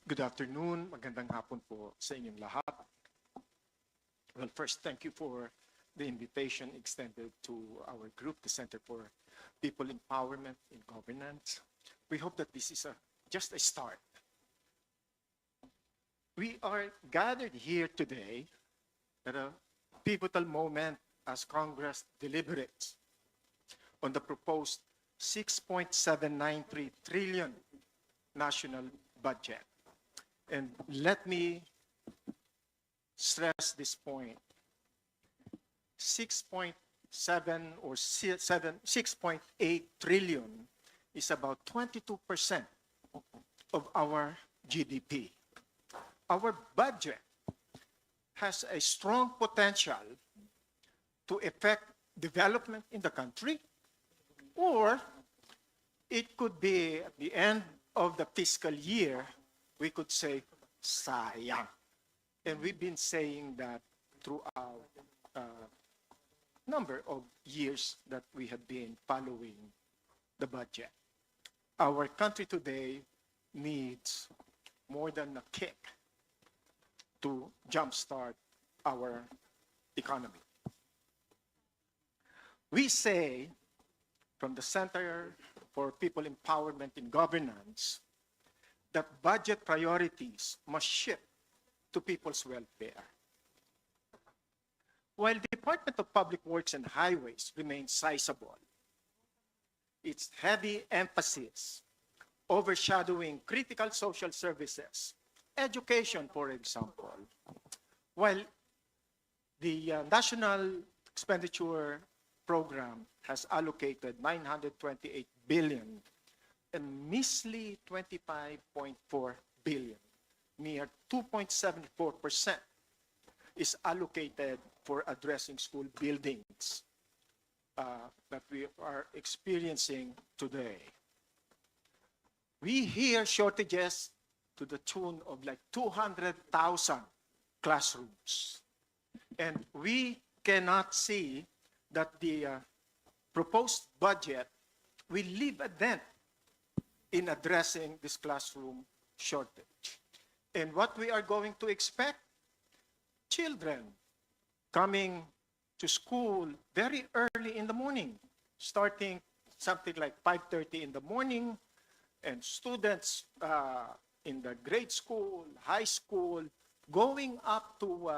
Good afternoon. Magandang hapon po sa inyong lahat. Well, first, thank you for the invitation extended to our group, the Center for People Empowerment in Governance. We hope that this is just a start. We are gathered here today at a pivotal moment as Congress deliberates on the proposed 6.793 trillion national budget. And let me stress this point. 6.7 or 6.8 trillion is about 22% of our GDP. Our budget has a strong potential to affect development in the country, or it could be at the end of the fiscal year, we could say, CYAN. And we've been saying that throughout a number of years that we have been following the budget. Our country today needs more than a kick to jumpstart our economy. We say, from the Center for People Empowerment in Governance, that budget priorities must shift to people's welfare. While the Department of Public Works and Highways remains sizable, its heavy emphasis overshadowing critical social services, education, for example, while the National Expenditure Program has allocated 928 billion, a measly 25.4 billion, mere 2.74%, is allocated for addressing school buildings that we are experiencing today. We hear shortages to the tune of like 200,000 classrooms. And we cannot see that the proposed budget will leave a dent in addressing this classroom shortage. And what we are going to expect? Children coming to school very early in the morning, starting something like 5:30 in the morning, and students in the grade school, high school, going up to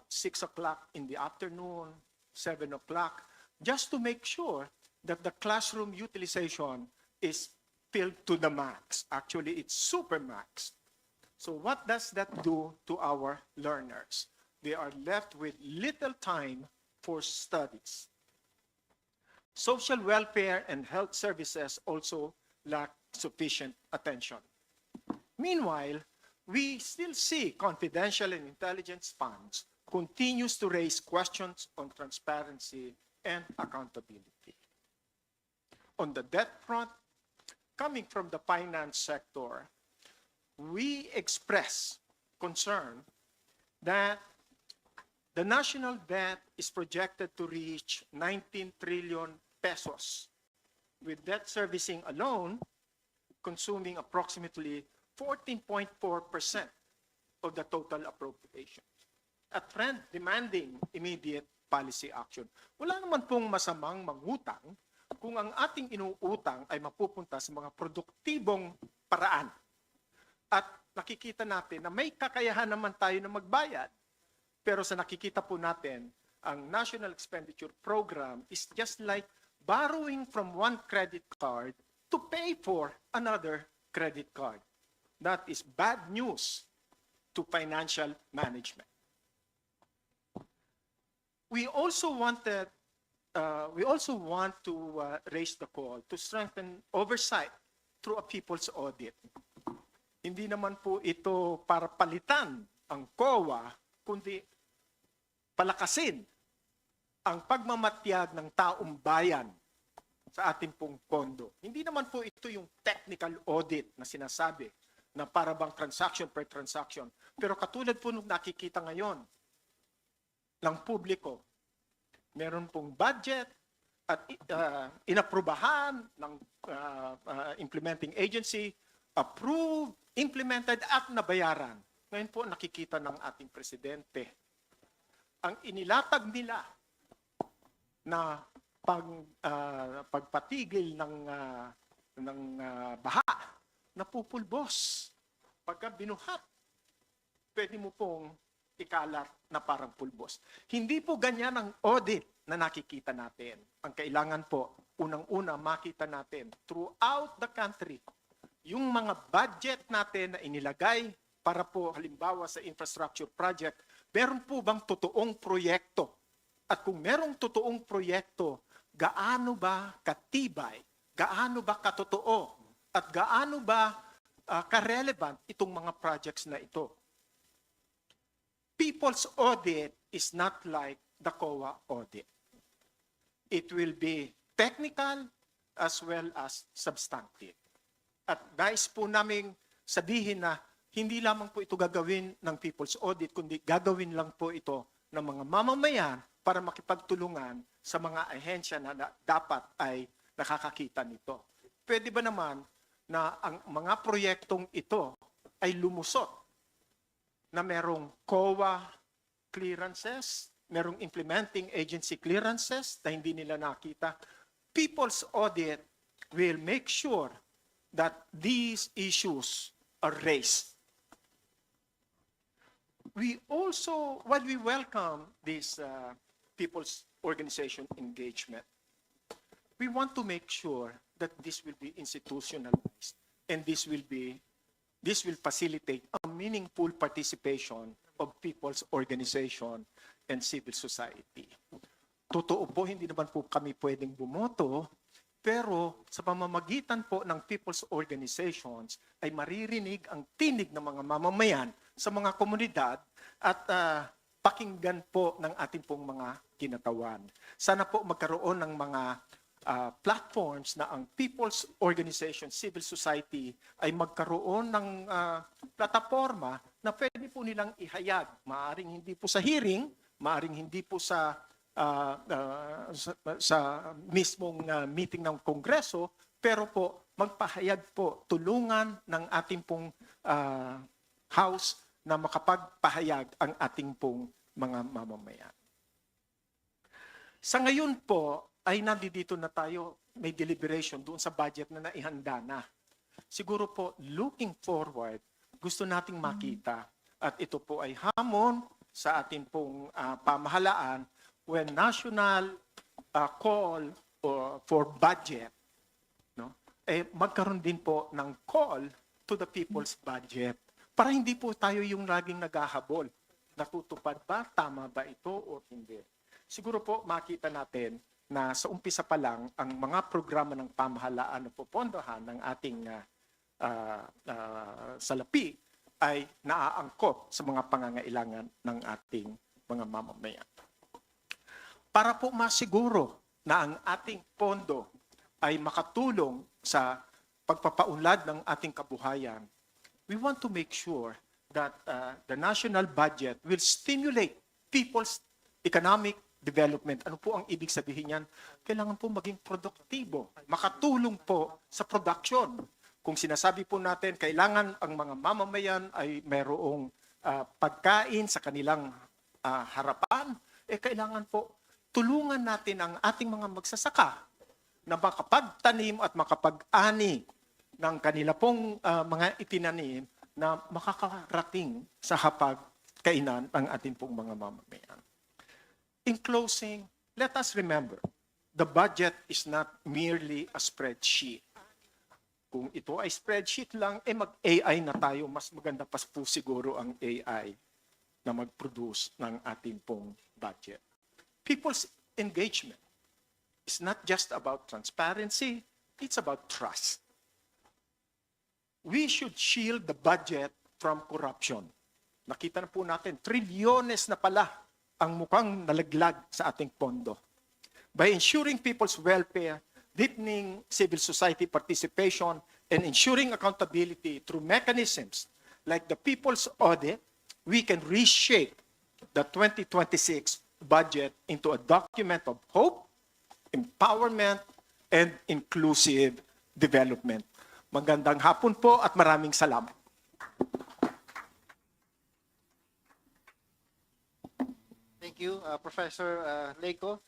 6 o'clock in the afternoon, 7 o'clock, just to make sure that the classroom utilization is filled to the max. Actually, it's super max. So what does that do to our learners? They are left with little time for studies. Social welfare and health services also lack sufficient attention. Meanwhile, we still see confidential and intelligence funds continues to raise questions on transparency and accountability. On the debt front, coming from the finance sector, we express concern that the national debt is projected to reach 19 trillion pesos, with debt servicing alone consuming approximately 14.4% of the total appropriations. A trend demanding immediate policy action. Wala naman pong masamang mangutang kung ang ating inuutang ay mapupunta sa mga produktibong paraan. At nakikita natin na may kakayahan naman tayo na magbayad. Pero sa nakikita po natin, ang National Expenditure Program is just like borrowing from one credit card to pay for another credit card. That is bad news to financial management. We also want to raise the call to strengthen oversight through a people's audit. Hindi naman po ito para palitan ang COA, kundi palakasin ang pagmamatyag ng taong bayan sa ating pong pondo. Hindi naman po ito yung technical audit na sinasabi na para bang transaction per transaction. Pero katulad po nung nakikita ngayon ng publiko, meron pong budget at inaprubahan ng implementing agency approved, implemented at nabayaran. Ngayon po nakikita ng ating presidente ang inilatag nila na pagpatigil ng baha, napupulbos. Pagka binuhat, pwede mo pong ikalat na parang pulbos. Hindi po ganyan ang audit na nakikita natin. Ang kailangan po, unang-una makita natin throughout the country, yung mga budget natin na inilagay para po halimbawa sa infrastructure project, meron po bang totoong proyekto? At kung merong totoong proyekto, gaano ba katibay, gaano ba katotoo, at gaano ba ka-relevant itong mga projects na ito? People's audit is not like the COA audit. It will be technical as well as substantive. At nais po naming sabihin na hindi lamang po ito gagawin ng People's Audit, kundi gagawin lang po ito ng mga mamamayan para makipagtulungan sa mga ahensya na dapat ay nakakakita nito. Pwede ba naman na ang mga proyektong ito ay lumusot na merong COA clearances, merong implementing agency clearances na hindi nila nakita? People's Audit will make sure that these issues are raised. We also, while we welcome this people's organization engagement, we want to make sure that this will be institutionalized and this will facilitate a meaningful participation of people's organization and civil society. Totoo po, hindi naman po kami pwedeng bumoto, pero sa pamamagitan po ng people's organizations ay maririnig ang tinig ng mga mamamayan sa mga komunidad at pakinggan po ng ating pong mga kinatawan. Sana po magkaroon ng mga platforms na ang people's organization, civil society ay magkaroon ng plataforma na pwede po nilang ihayag. Maaring hindi po sa hearing, maaring hindi po sa mismong meeting ng Kongreso, pero po magpahayag po, tulungan ng ating pong House na makapagpahayag ang ating pong mga mamamayan. Sa ngayon po, ay nandito na tayo, may deliberation doon sa budget na naihanda na. Siguro po, looking forward, gusto nating makita, at ito po ay hamon sa ating pong pamahalaan, when national call for budget, no, magkaroon din po ng call to the people's budget para hindi po tayo yung laging naghahabol. Natutupad ba? Tama ba ito o hindi? Siguro po makita natin na sa umpisa pa lang ang mga programa ng pamahalaan na pupondohan ng ating salapi ay naaangkop sa mga pangangailangan ng ating mga mamamayan. Para po masiguro na ang ating pondo ay makatulong sa pagpapaunlad ng ating kabuhayan, we want to make sure that the national budget will stimulate people's economic development. Ano po ang ibig sabihin yan? Kailangan po maging produktibo, makatulong po sa production. Kung sinasabi po natin, kailangan ang mga mamamayan ay mayroong pagkain sa kanilang harapan, kailangan po tulungan natin ang ating mga magsasaka na makapagtanim at makapag-ani ng kanila pong mga itinanim na makakarating sa hapag-kainan ng ating pong mga mamamayan. In closing, let us remember, the budget is not merely a spreadsheet. Kung ito ay spreadsheet lang, mag-AI na tayo. Mas maganda pa po siguro ang AI na mag-produce ng ating pong budget. People's engagement is not just about transparency, it's about trust. We should shield the budget from corruption. Nakita na po natin, trilyones na pala ang mukhang nalaglag sa ating pondo. By ensuring people's welfare, deepening civil society participation, and ensuring accountability through mechanisms like the People's Audit, we can reshape the 2026 budget into a document of hope, empowerment, and inclusive development. Magandang hapon po at maraming salamat. Thank you, Professor Leiko.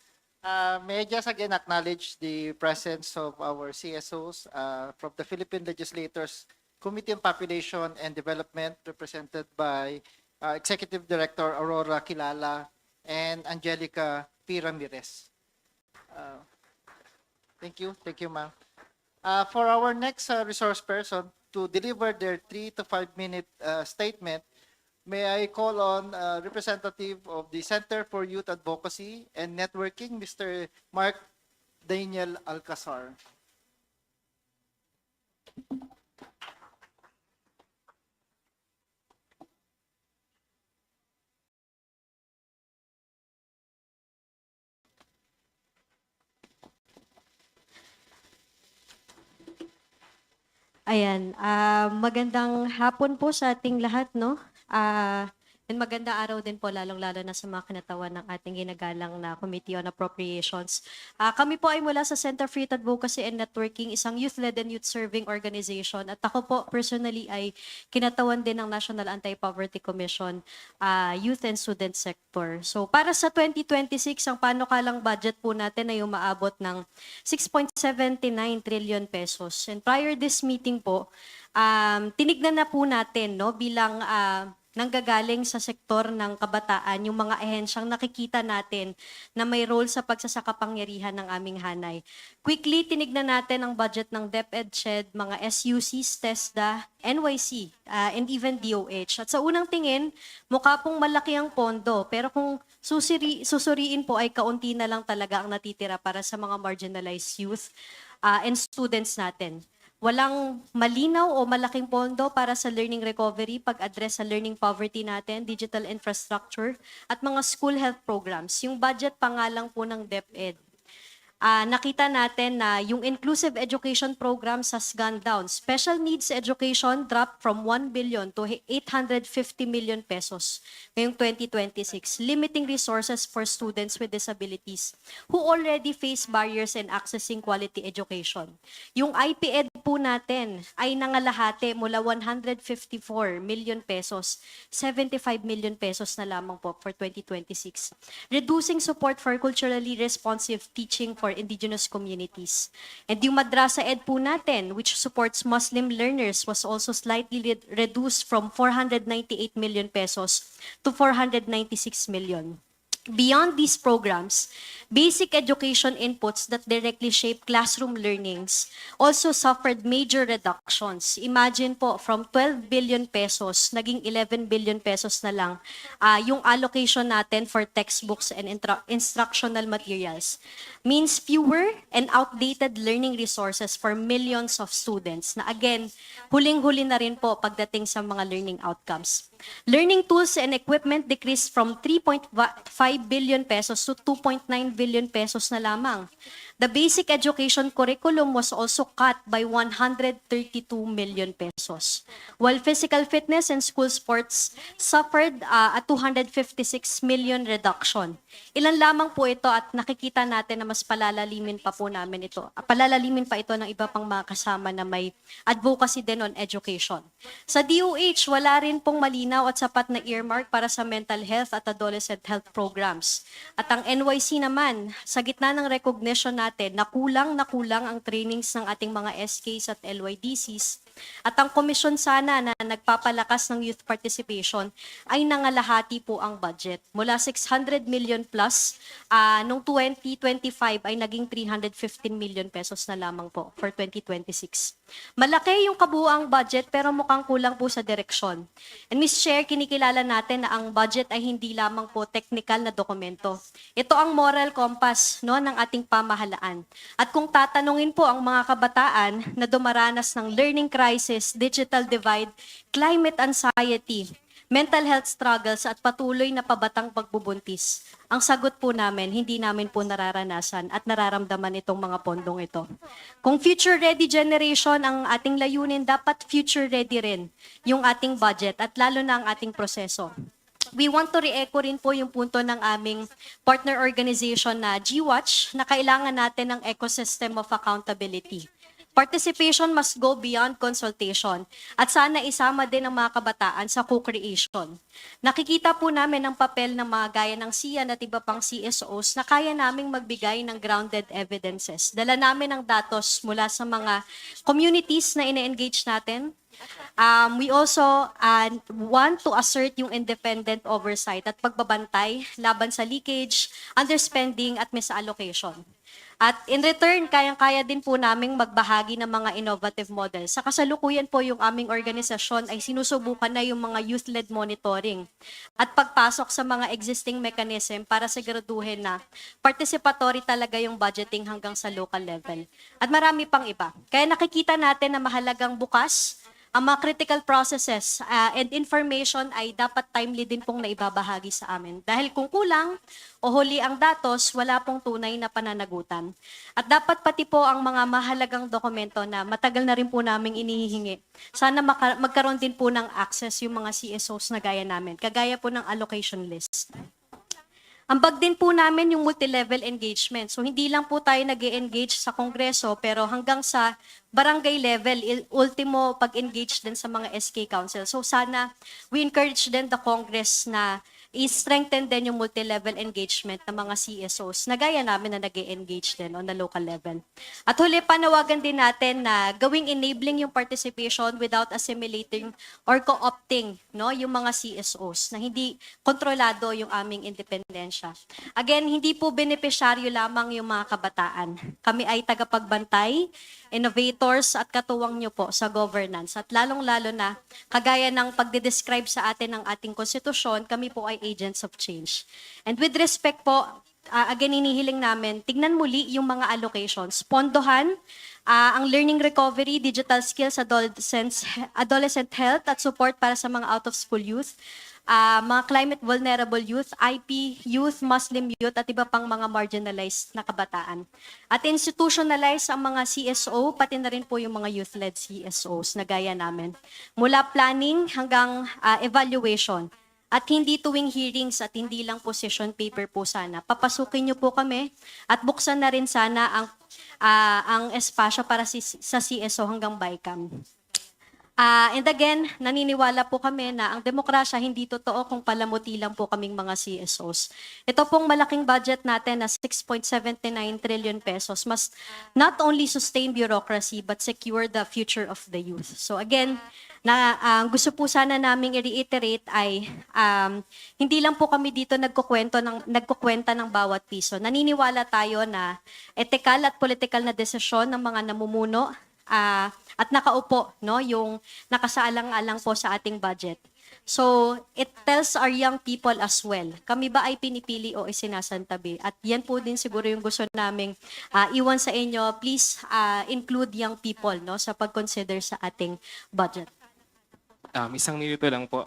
May I just again acknowledge the presence of our CSOs from the Philippine Legislators Committee on Population and Development, represented by Executive Director Aurora Kilala and Angelica P. Ramirez. Thank you, ma'am. For our next resource person to deliver their 3 to 5 minute statement, may I call on representative of the Center for Youth Advocacy and Networking, Mr. Mark Daniel Alcazar. Ayan, magandang hapon po sa ating lahat, no? And magandang araw din po, lalong-lalo na sa mga kinatawan ng ating ginagalang na Committee on Appropriations. Kami po ay mula sa Center for Youth Advocacy and Networking, isang youth-led and youth-serving organization. At ako po, personally, ay kinatawan din ng National Anti-Poverty Commission, Youth and Student Sector. So, para sa 2026, ang panukalang budget po natin ay umaabot ng 6.79 trillion pesos. And prior this meeting po, tinignan na po natin, no, bilang nanggagaling sa sektor ng kabataan, yung mga ahensyang nakikita natin na may role sa pagsasakapangyarihan ng aming hanay. Quickly, tinignan natin ang budget ng DepEd, SHED, mga SUCs, TESDA, NYC, and even DOH. At sa unang tingin, mukha pong malaki ang pondo, pero kung susuriin po ay kaunti na lang talaga ang natitira para sa mga marginalized youth and students natin. Walang malinaw o malaking pondo para sa learning recovery, pag-address sa learning poverty natin, digital infrastructure, at mga school health programs. Yung budget pa nga lang po ng DepEd. Nakita natin na yung inclusive education programs has gone down. Special needs education dropped from 1 billion to 850 million pesos ngayong 2026, limiting resources for students with disabilities who already face barriers in accessing quality education. Yung IPED po natin ay nangalahati mula 154 million pesos, 75 million pesos na lamang po for 2026. Reducing support for culturally responsive teaching for indigenous communities. And yung Madrasa Ed po natin, which supports Muslim learners, was also slightly reduced from 498 million pesos to 496 million. Beyond these programs, basic education inputs that directly shape classroom learnings also suffered major reductions. Imagine po, from 12 billion pesos, naging 11 billion pesos na lang yung allocation natin for textbooks and instructional materials. Means fewer and outdated learning resources for millions of students na again, huling-huli na rin po pagdating sa mga learning outcomes. Learning tools and equipment decreased from 3.5 billion pesos to 2.9 billion pesos na lamang. The basic education curriculum was also cut by 132 million pesos. While physical fitness and school sports suffered a 256 million reduction. Ilan lamang po ito at nakikita natin na mas palalalimin pa po namin ito. Palalalimin pa ito ng iba pang mga kasama na may advocacy din on education. Sa DOH, wala rin pong malinaw at sapat na earmark para sa mental health at adolescent health programs. At ang NYC naman, sa gitna ng recognition natin na kulang ang trainings ng ating mga SKs at LYDCs, at ang komisyon sana na nagpapalakas ng youth participation ay nangalahati po ang budget. Mula 600 million plus, noong 2025 ay naging 315 million pesos na lamang po for 2026. Malaki yung kabuuang budget pero mukhang kulang po sa direksyon. And Ms. Chair, kinikilala natin na ang budget ay hindi lamang po technical na dokumento. Ito ang moral compass, no, ng ating pamahalaan. At kung tatanungin po ang mga kabataan na dumaranas ng learning crisis, digital divide, climate anxiety, mental health struggles at patuloy na pabatang pagbubuntis, ang sagot po namin, hindi namin po nararanasan at nararamdaman itong mga pondong ito. Kung future-ready generation ang ating layunin, dapat future-ready rin yung ating budget at lalo na ang ating proseso. We want to re-echo rin po yung punto ng aming partner organization na GWatch na kailangan natin ng ecosystem of accountability. Participation must go beyond consultation at sana isama din ang mga kabataan sa co-creation. Nakikita po namin ang papel ng mga gaya ng CYAN at iba pang CSOs na kaya naming magbigay ng grounded evidences. Dala namin ang datos mula sa mga communities na ine-engage natin. We also want to assert yung independent oversight at pagbabantay laban sa leakage, underspending at misallocation. At in return, kayang-kaya din po naming magbahagi ng mga innovative models. Sa kasalukuyan po yung aming organisasyon ay sinusubukan na yung mga youth-led monitoring at pagpasok sa mga existing mechanism para siguraduhin na participatory talaga yung budgeting hanggang sa local level. At marami pang iba. Kaya nakikita natin na mahalagang bukas ang mga critical processes and information ay dapat timely din pong naibabahagi sa amin. Dahil kung kulang o huli ang datos, wala pong tunay na pananagutan. At dapat pati po ang mga mahalagang dokumento na matagal na rin po naming inihihingi. Sana magkaroon din po ng access yung mga CSOs na gaya namin, kagaya po ng allocation list. Ambag din po namin yung multi-level engagement. So hindi lang po tayo nag-engage sa Kongreso, pero hanggang sa barangay level, ultimo pag-engage din sa mga SK Council. So sana we encourage din the Congress na i-strengthen din yung multi-level engagement ng mga CSOs na gaya namin na nag-engage din on the local level. At huli, panawagan din natin na gawing enabling yung participation without assimilating or co-opting yung mga CSOs na hindi kontrolado yung aming independensya. Again, hindi po benepisyaryo lamang yung mga kabataan. Kami ay tagapagbantay, innovators at katuwang nyo po sa governance. At lalong-lalo na, kagaya ng pagde-describe sa atin ng ating konstitusyon, kami po ay agents of change. And with respect po, again, inihiling namin, tignan muli yung mga allocations. Pondohan ang learning recovery, digital skills, adolescent health at support para sa mga out-of-school youth, mga climate vulnerable youth, IP youth, Muslim youth, at iba pang mga marginalized na kabataan. At institutionalize ang mga CSO, pati na rin po yung mga youth-led CSOs na gaya namin. Mula planning hanggang evaluation. At hindi tuwing hearings at hindi lang position paper po sana. Papasukin niyo po kami at buksan na rin sana ang espasyo para sa CSO hanggang BICAM. And again, naniniwala po kami na ang demokrasya hindi totoo kung palamuti lang po kaming mga CSOs. Ito pong malaking budget natin na 6.79 trillion pesos must not only sustain bureaucracy but secure the future of the youth. So again, gusto po sana naming i-reiterate ay hindi lang po kami dito nagkukwenta ng bawat piso. Naniniwala tayo na etikal at political na desisyon ng mga namumuno at nakaupo, yung nakasaalang-alang po sa ating budget. So, it tells our young people as well. Kami ba ay pinipili o isinasantabi? At yan po din siguro yung gusto naming iwan sa inyo. Please include young people sa pag-consider sa ating budget. Isang minuto lang po.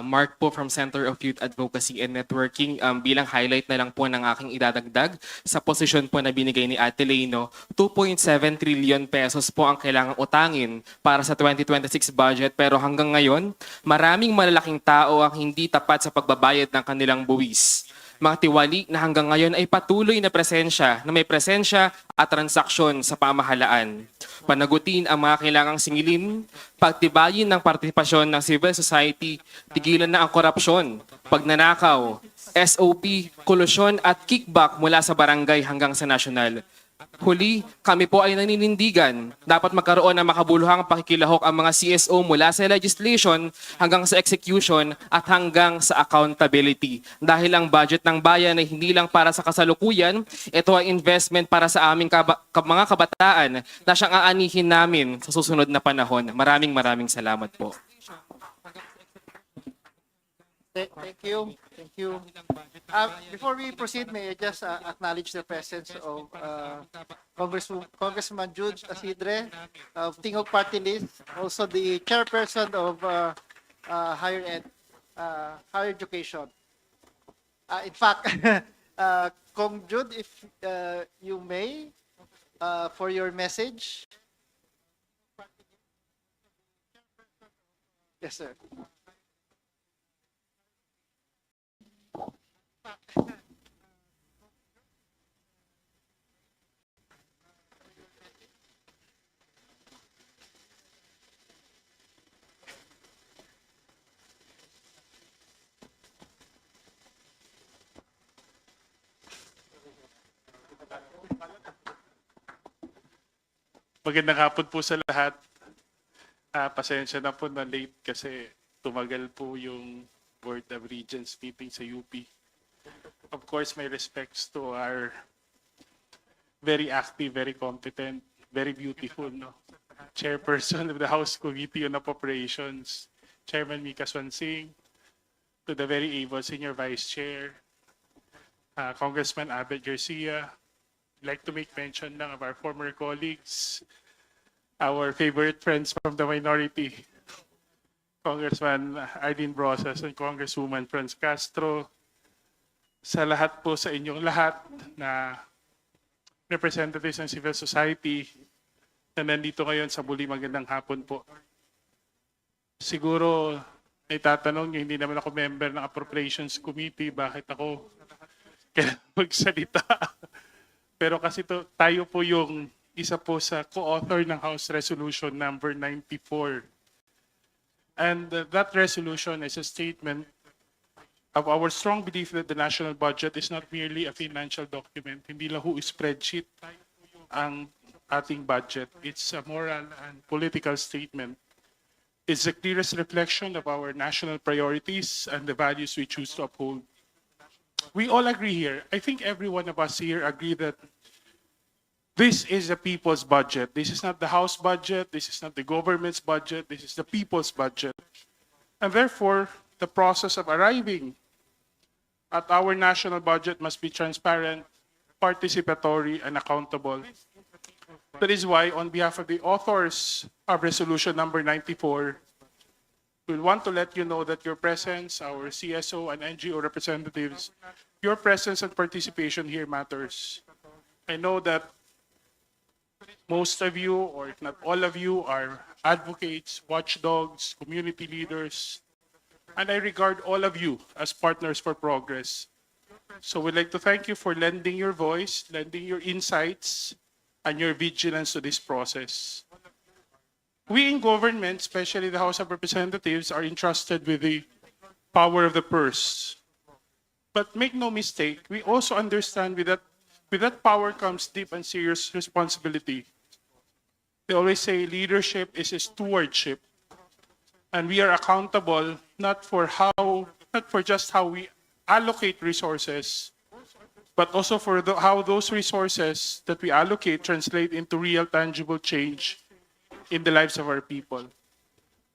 Mark po from Center of Youth Advocacy and Networking. Bilang highlight na lang po ng aking idadagdag sa posisyon po na binigay ni Ate Leno, 2.7 trillion pesos po ang kailangang utangin para sa 2026 budget. Pero hanggang ngayon, maraming malalaking tao ang hindi tapat sa pagbabayad ng kanilang buwis. Mga tiwali na hanggang ngayon ay patuloy na may presensya at transaksyon sa pamahalaan. Panagutin ang mga kailangang singilin, pagtibayin ng partisipasyon ng civil society, tigilan na ang korupsyon, pagnanakaw, SOP, kolusyon at kickback mula sa barangay hanggang sa nasyonal. Huli, kami po ay naninindigan. Dapat magkaroon ng makabuluhang pakikilahok ang mga CSO mula sa legislation hanggang sa execution at hanggang sa accountability. Dahil ang budget ng bayan ay hindi lang para sa kasalukuyan, ito ay investment para sa aming mga kabataan na siyang aanihin namin sa susunod na panahon. Maraming salamat po. Thank you. Thank you. Before we proceed, may I just acknowledge the presence of Congressman Jude Asidre of Tingog Party List, also the chairperson of higher education. In fact, Kong Jude, if you may, for your message. Yes, sir. Magandang hapon po sa lahat. Pasensya na po na late kasi tumagal po yung Board of Regents meeting sa UP. Of course, my respects to our very active, very competent, very beautiful Chairperson of the House Committee on Appropriations, Chairman Mika Swansing, to the very able Senior Vice Chair, Congressman Abet Garcia. I'd like to make mention lang of our former colleagues, our favorite friends from the minority, Congressman Arlene Brosas and Congresswoman Franz Castro, sa lahat po sa inyong lahat na representatives ng civil society na nandito ngayon sa muli, magandang hapon po. Siguro ay tatanong niyo, hindi naman ako member ng Appropriations Committee, bakit ako kailangan magsalita? Pero kasi tayo po yung isa po sa co-author ng House Resolution number 94. And that resolution is a statement of our strong belief that the national budget is not merely a financial document. Hindi lang ho spreadsheet ang ating budget. It's a moral and political statement. It's the clearest reflection of our national priorities and the values we choose to uphold. We all agree here. I think every one of us here agree that this is the people's budget. This is not the House budget. This is not the government's budget. This is the people's budget. And therefore, the process of arriving at our national budget must be transparent, participatory, and accountable. That is why, on behalf of the authors of Resolution number 94, we want to let you know that your presence, our CSO and NGO representatives, your presence and participation here matters. I know that most of you, or if not all of you, are advocates, watchdogs, community leaders, and I regard all of you as partners for progress. So we'd like to thank you for lending your voice, lending your insights, and your vigilance to this process. We in government, especially the House of Representatives, are entrusted with the power of the purse. But make no mistake, we also understand with that power comes deep and serious responsibility. They always say leadership is a stewardship, and we are accountable not for just how we allocate resources, but also for how those resources that we allocate translate into real tangible change in the lives of our people.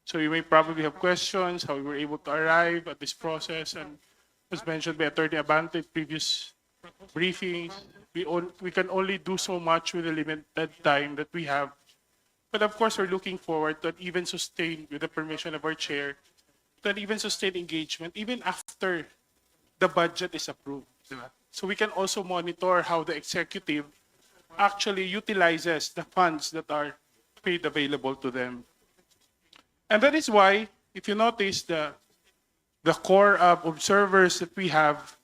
So you may probably have questions, how we were able to arrive at this process, and as mentioned by Attorney Abante in previous briefings, we can only do so much with the limited time that we have. But of course, we're looking forward to an even sustained, with the permission of our chair, to an even sustained engagement, even after the budget is approved. So we can also monitor how the executive actually utilizes the funds that are made available to them. And that is why, if you notice, the core of observers that we have,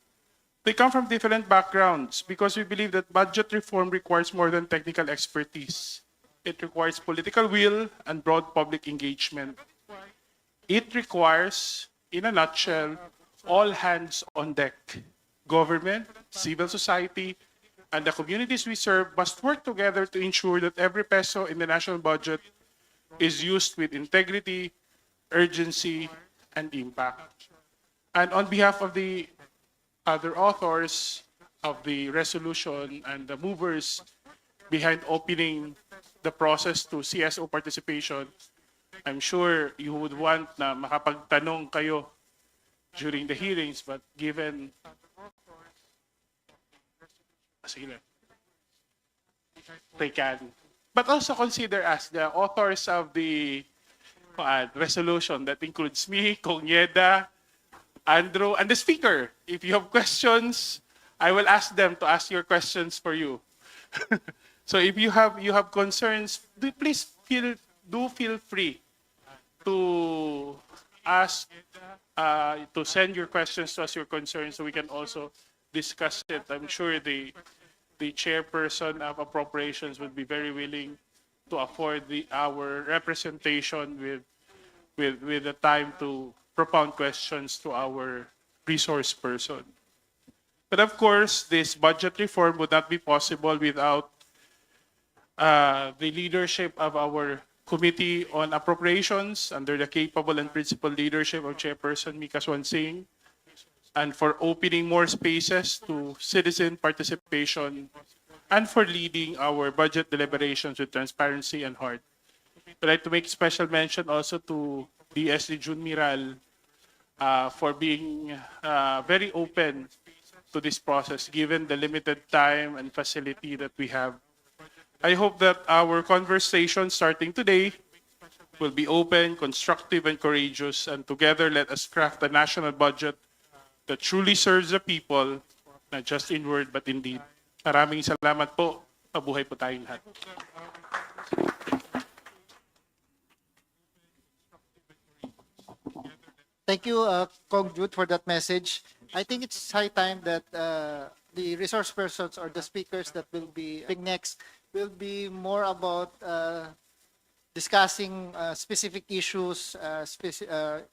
they come from different backgrounds because we believe that budget reform requires more than technical expertise. It requires political will and broad public engagement. It requires, in a nutshell, all hands on deck. Government, civil society, and the communities we serve must work together to ensure that every peso in the national budget is used with integrity, urgency, and impact. And on behalf of the other authors of the resolution and the movers behind opening the process to CSO participation, I'm sure you would want na makapagtanong kayo during the hearings, but given they can. But also consider us the authors of the resolution that includes me, Kong Yeda, Andrew, and the speaker. If you have questions, I will ask them to ask your questions for you. So if you have concerns, please feel free to ask, to send your questions to us, your concerns, so we can also discuss it. I'm sure the chairperson of appropriations would be very willing to afford our representation with the time to propound questions to our resource person. But of course, this budget reform would not be possible without the leadership of our Committee on Appropriations under the capable and principled leadership of Chairperson Mika Swansing, and for opening more spaces to citizen participation and for leading our budget deliberations with transparency and heart. I'd like to make special mention also to DSD June Miral for being very open to this process given the limited time and facility that we have. I hope that our conversation starting today will be open, constructive, and courageous, and together let us craft a national budget that truly serves the people, not just in word but in deed. Maraming salamat po. Mabuhay po tayong lahat. Thank you, Kong Jude, for that message. I think it's high time that the resource persons or the speakers that will be speaking next will be more about discussing specific issues,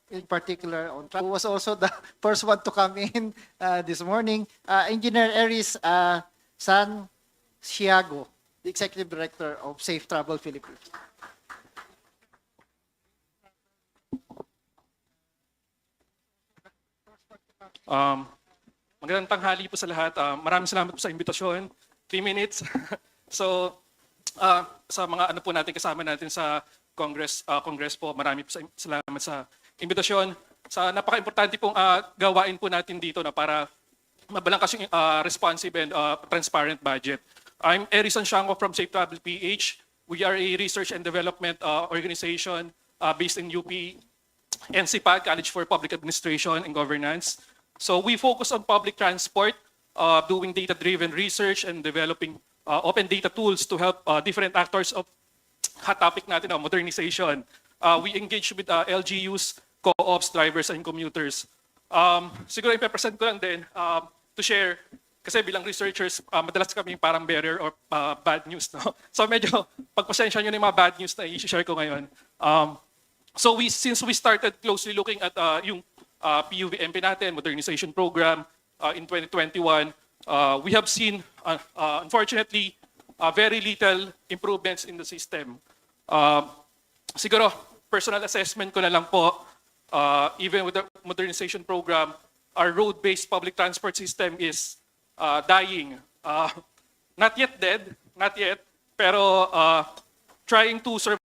in particular on travel. Who was also the first one to come in this morning, Engineer Eris San Chiago, the Executive Director of Safe Travel Philippines. Magandang tanghali po sa lahat. Maraming salamat po sa imbitasyon. 3 minutes. So, sa mga ano po natin kasama natin sa Congress po, marami po salamat sa imbitasyon. Sa napaka-importante pong gawain po natin dito na para mabalangkas yung responsive and transparent budget. I'm Erison Shango from Safe Travel PH. We are a research and development organization based in UP and CPAG, College for Public Administration and Governance. So we focus on public transport, doing data-driven research and developing open data tools to help different actors of hot topic natin, modernization. We engage with LGUs, co-ops, drivers, and commuters. Siguro ipe-present ko lang din to share, kasi bilang researchers, madalas kami parang bearer or bad news. No? So medyo pagpasensya nyo na yung mga bad news na i-share ko ngayon. So since we started closely looking at yung PUVMP natin, modernization program in 2021, we have seen, unfortunately, very little improvements in the system. Siguro, personal assessment ko na lang po, even with the modernization program, our road-based public transport system is dying. Not yet dead, not yet, pero trying to survive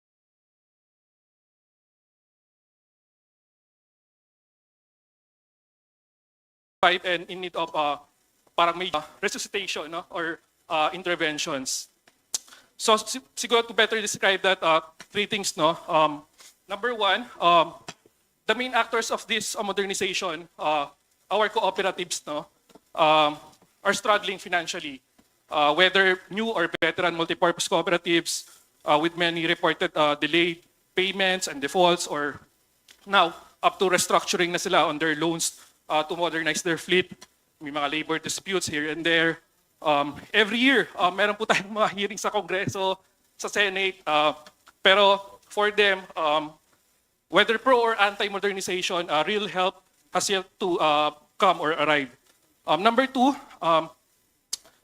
and in need of parang may resuscitation, no? Or interventions. So siguro to better describe that, 3 things. No? Number 1, the main actors of this modernization, our cooperatives, no, are struggling financially. Whether new or veteran multipurpose cooperatives with many reported delayed payments and defaults, or now up to restructuring na sila on their loans to modernize their fleet. May mga labor disputes here and there. Every year, meron po tayong mga hearings sa Kongreso, sa Senate. Pero for them, whether pro or anti-modernization, real help has yet to come or arrive. Number 2,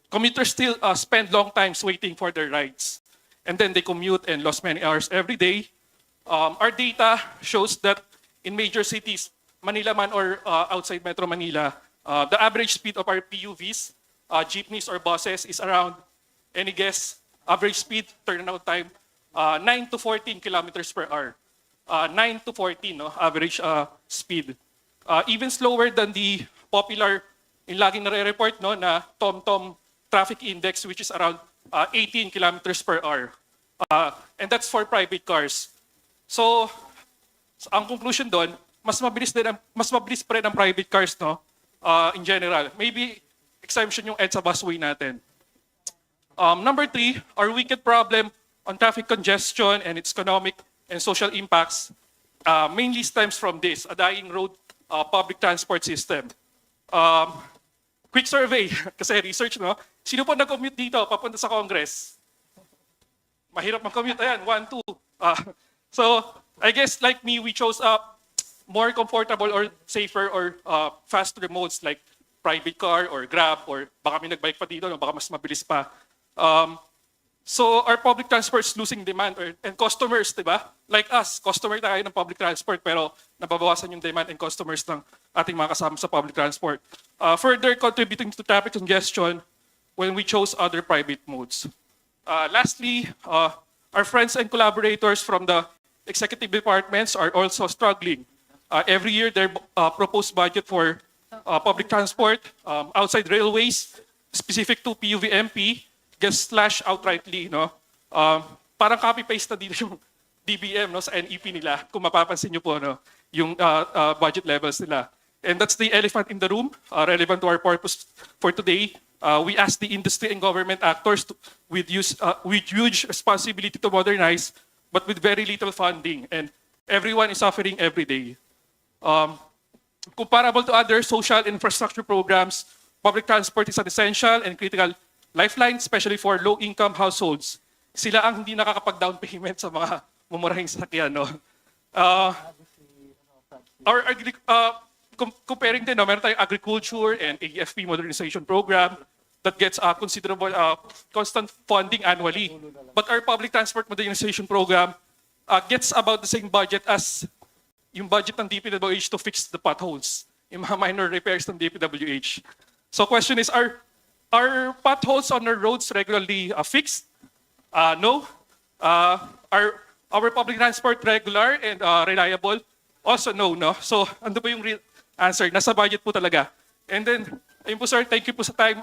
commuters still spend long times waiting for their rides. And then they commute and lost many hours every day. Our data shows that in major cities, Manila man or outside Metro Manila, the average speed of our PUVs, jeepneys or buses is around, any guess, average speed, turnaround time, 9 to 14 kilometers per hour. 9 to 14, no, average speed. Even slower than the popular, yung laging nare-report, no, na TomTom traffic index, which is around 18 kilometers per hour. And that's for private cars. So, ang conclusion doon, mas mabilis pa rin ang private cars, no? In general. Maybe exemption yung EDSA busway natin. Number 3, our wicked problem on traffic congestion and its economic and social impacts mainly stems from this, a dying road public transport system. Quick survey, kasi research, no? Sino po nag-commute dito papunta sa Congress? Mahirap mag-commute. Ayan, 1, 2. So, I guess like me, we chose more comfortable or safer or faster modes like private car or Grab, or baka may nagbike pa dito, no? Baka mas mabilis pa. So our public transport is losing demand and customers, di ba? Like us, customer tayo ng public transport pero nababawasan yung demand and customers ng ating mga kasama sa public transport. Further contributing to traffic congestion when we chose other private modes. Lastly, our friends and collaborators from the executive departments are also struggling. Every year, their proposed budget for public transport outside railways, specific to PUVMP, gets slashed outrightly. No? Parang copy-paste na dito yung DBM no, sa NEP nila, kung mapapansin nyo po no, yung budget levels nila. And that's the elephant in the room, relevant to our purpose for today. We ask the industry and government actors with huge responsibility to modernize, but with very little funding. And everyone is suffering every day. Comparable to other social infrastructure programs, public transport is an essential and critical lifeline, especially for low-income households. Sila ang hindi nakakapag-down payment sa mga mumurahing sasakyan. No? Comparing din, no, meron tayong agriculture and AFP modernization program that gets considerable constant funding annually. But our public transport modernization program gets about the same budget as yung budget ng DPWH to fix the potholes, yung mga minor repairs ng DPWH. So question is, are potholes on our roads regularly fixed? No. Are our public transport regular and reliable? Also no, no? So ano po yung real answer? Nasa budget po talaga. And then, ayun po sir, thank you po sa time.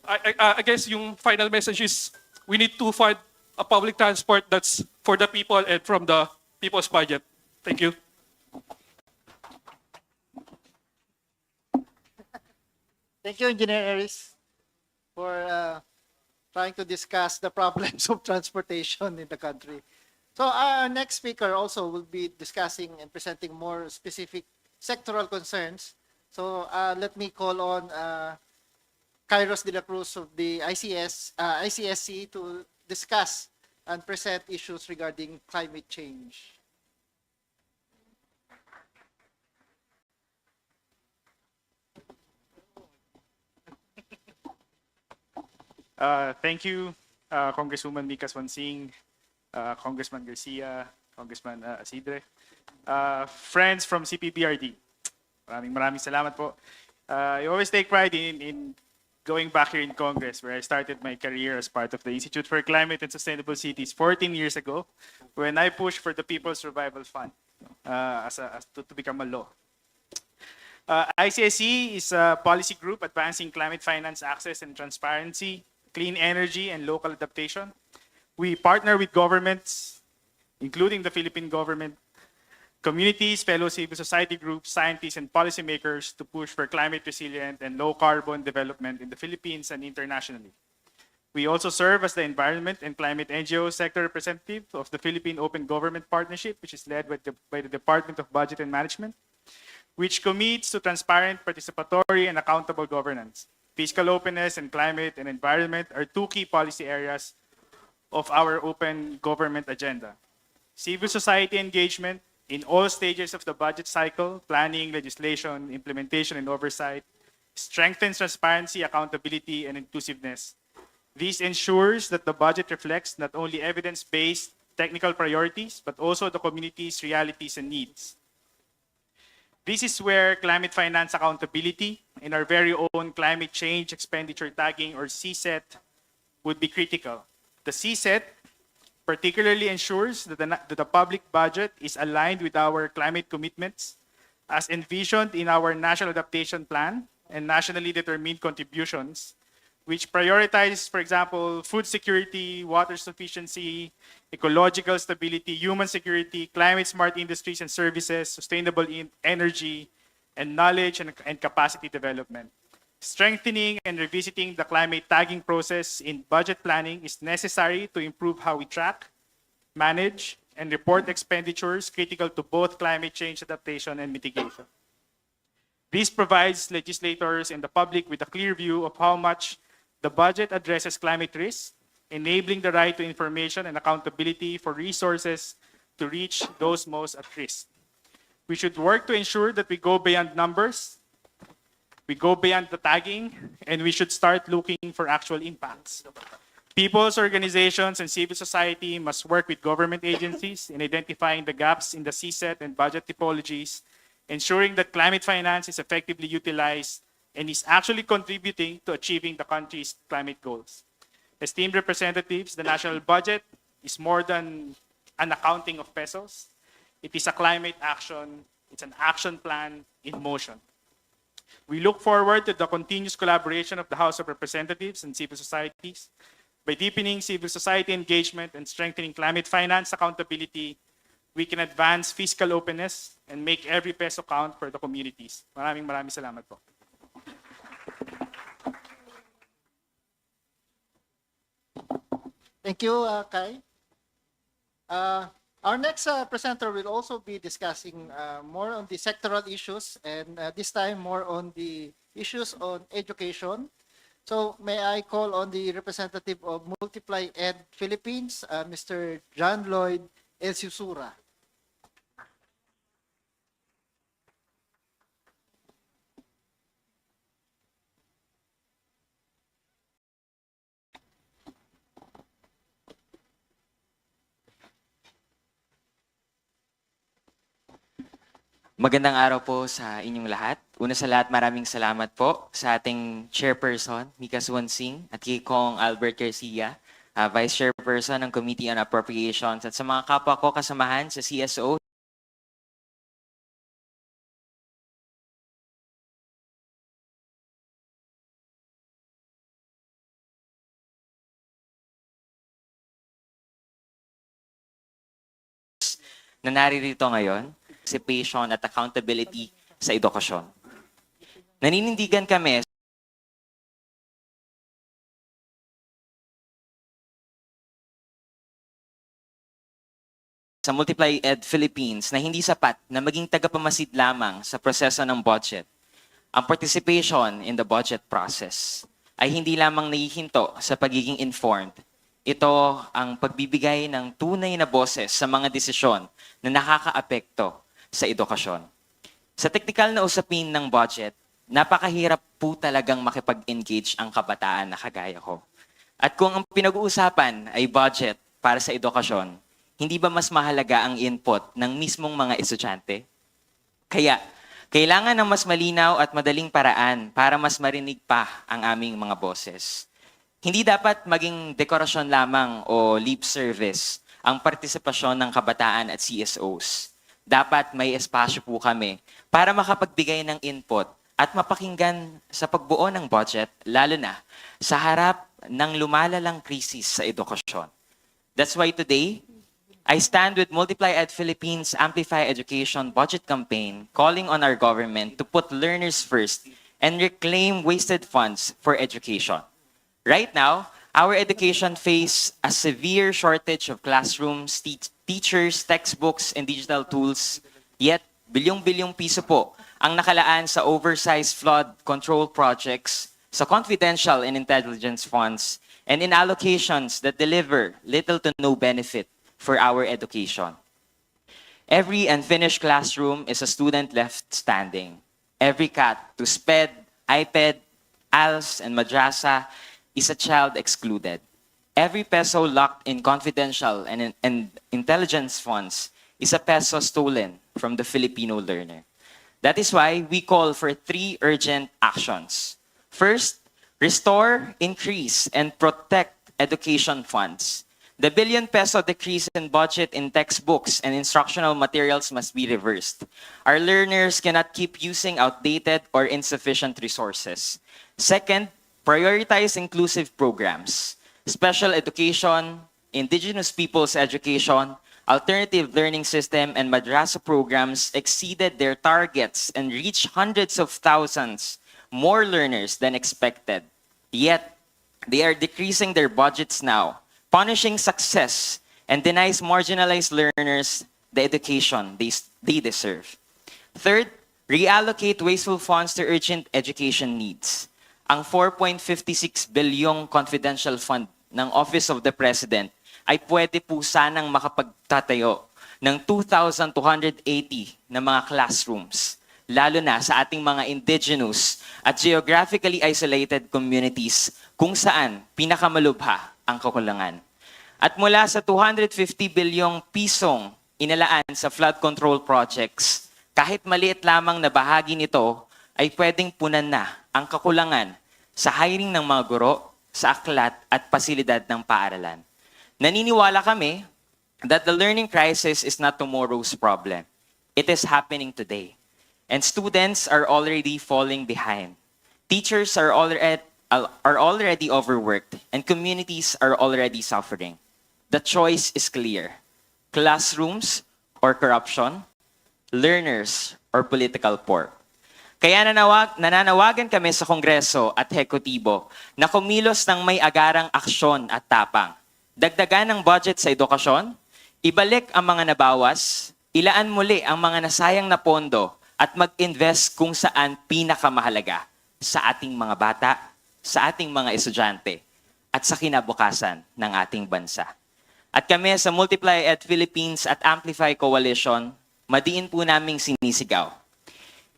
I guess yung final message is we need to fund a public transport that's for the people and from the people's budget. Thank you. Thank you, Engineer Aris, for trying to discuss the problems of transportation in the country. So our next speaker also will be discussing and presenting more specific sectoral concerns. So let me call on Kairos de la Cruz of the ICSC to discuss and present issues regarding climate change. Thank you, Congresswoman Mika Swansing, Congressman Garcia, Congressman Asidre, friends from CPBRD. Maraming salamat po. I always take pride in going back here in Congress, where I started my career as part of the Institute for Climate and Sustainable Cities 14 years ago, when I pushed for the People's Survival Fund to become a law. ICSC is a policy group advancing climate finance access and transparency, clean energy, and local adaptation. We partner with governments, including the Philippine government, communities, fellow civil society groups, scientists, and policymakers to push for climate resilient and low carbon development in the Philippines and internationally. We also serve as the environment and climate NGO sector representative of the Philippine Open Government Partnership, which is led by the Department of Budget and Management, which commits to transparent, participatory, and accountable governance. Fiscal openness and climate and environment are two key policy areas of our open government agenda. Civil society engagement in all stages of the budget cycle, planning, legislation, implementation, and oversight, strengthens transparency, accountability, and inclusiveness. This ensures that the budget reflects not only evidence-based technical priorities, but also the community's realities and needs. This is where climate finance accountability and our very own climate change expenditure tagging, or CSET, would be critical. The CSET particularly ensures that the public budget is aligned with our climate commitments as envisioned in our National Adaptation Plan and nationally determined contributions, which prioritize, for example, food security, water sufficiency, ecological stability, human security, climate-smart industries and services, sustainable energy, and knowledge and capacity development. Strengthening and revisiting the climate tagging process in budget planning is necessary to improve how we track, manage, and report expenditures critical to both climate change adaptation and mitigation. This provides legislators and the public with a clear view of how much the budget addresses climate risk, enabling the right to information and accountability for resources to reach those most at risk. We should work to ensure that we go beyond numbers, we go beyond the tagging, and we should start looking for actual impacts. People's organizations and civil society must work with government agencies in identifying the gaps in the CSET and budget typologies, ensuring that climate finance is effectively utilized and is actually contributing to achieving the country's climate goals. Esteemed representatives, the national budget is more than an accounting of pesos. It is a climate action. It's an action plan in motion. We look forward to the continuous collaboration of the House of Representatives and civil societies. By deepening civil society engagement and strengthening climate finance accountability, we can advance fiscal openness and make every peso count for the communities. Maraming salamat po. Thank you, Kai. Our next presenter will also be discussing more on the sectoral issues, and this time more on the issues on education. So may I call on the representative of Multiply Ed Philippines, Mr. John Lloyd Elsusura. Magandang araw po sa inyong lahat. Una sa lahat, maraming salamat po sa ating chairperson, Mika Swansing, at kay Kong Albert Garcia, vice chairperson ng Committee on Appropriations, at sa mga kapwa ko kasamahan sa CSO. Na naririto ngayon, participation at accountability sa edukasyon. Naninindigan kami sa Multiply Ed Philippines na hindi sapat na maging tagapamasid lamang sa proseso ng budget. Ang participation in the budget process ay hindi lamang nahihinto sa pagiging informed. Ito ang pagbibigay ng tunay na boses sa mga desisyon na nakakaapekto sa edukasyon. Sa teknikal na usapin ng budget, napakahirap po talagang makipag-engage ang kabataan na kagaya ko. At kung ang pinag-uusapan ay budget para sa edukasyon, hindi ba mas mahalaga ang input ng mismong mga estudyante? Kaya, kailangan ng mas malinaw at madaling paraan para mas marinig pa ang aming mga boses. Hindi dapat maging dekorasyon lamang o lip service ang partisipasyon ng kabataan at CSOs. Dapat may espasyo po kami para makapagbigay ng input at mapakinggan sa pagbuo ng budget, lalo na sa harap ng lumalalang krisis sa edukasyon. That's why today, I stand with Multiply Ed Philippines Amplify Education Budget Campaign, calling on our government to put learners first and reclaim wasted funds for education. Right now, our education faces a severe shortage of classrooms, teachers, textbooks, and digital tools. Yet, bilyong-bilyong piso po ang nakalaan sa oversized flood control projects, sa confidential and intelligence funds, and in allocations that deliver little to no benefit for our education. Every unfinished classroom is a student left standing. Every cut to SPED, iPad, ALS, and madrasa is a child excluded. Every peso locked in confidential and intelligence funds is a peso stolen from the Filipino learner. That is why we call for 3 urgent actions. First, restore, increase, and protect education funds. The billion-peso decrease in budget in textbooks and instructional materials must be reversed. Our learners cannot keep using outdated or insufficient resources. Second, prioritize inclusive programs, special education, indigenous people's education, alternative learning system, and madrasa programs exceeded their targets and reached hundreds of thousands more learners than expected. Yet, they are decreasing their budgets now, punishing success, and denies marginalized learners the education they deserve. Third, reallocate wasteful funds to urgent education needs. Ang 4.56 bilyong confidential fund ng Office of the President ay pwede po sanang makapagtatayo ng 2,280 na mga classrooms, lalo na sa ating mga indigenous at geographically isolated communities kung saan pinakamalubha ang kakulangan. At mula sa 250 bilyong pisong inalaan sa flood control projects, kahit maliit lamang na bahagi nito ay pwedeng punan na ang kakulangan sa hiring ng mga guro, sa aklat at pasilidad ng paaralan. Naniniwala kami that the learning crisis is not tomorrow's problem. It is happening today. And students are already falling behind. Teachers are already overworked, and communities are already suffering. The choice is clear. Classrooms or corruption, learners or political pork. Kaya nananawagan kami sa Kongreso at Hekutibo na kumilos ng may agarang aksyon at tapang. Dagdagan ng budget sa edukasyon, ibalik ang mga nabawas, ilaan muli ang mga nasayang na pondo at mag-invest kung saan pinakamahalaga sa ating mga bata, sa ating mga estudyante, at sa kinabukasan ng ating bansa. At kami sa Multiply Ed Philippines at Amplify Coalition, madiin po naming sinisigaw.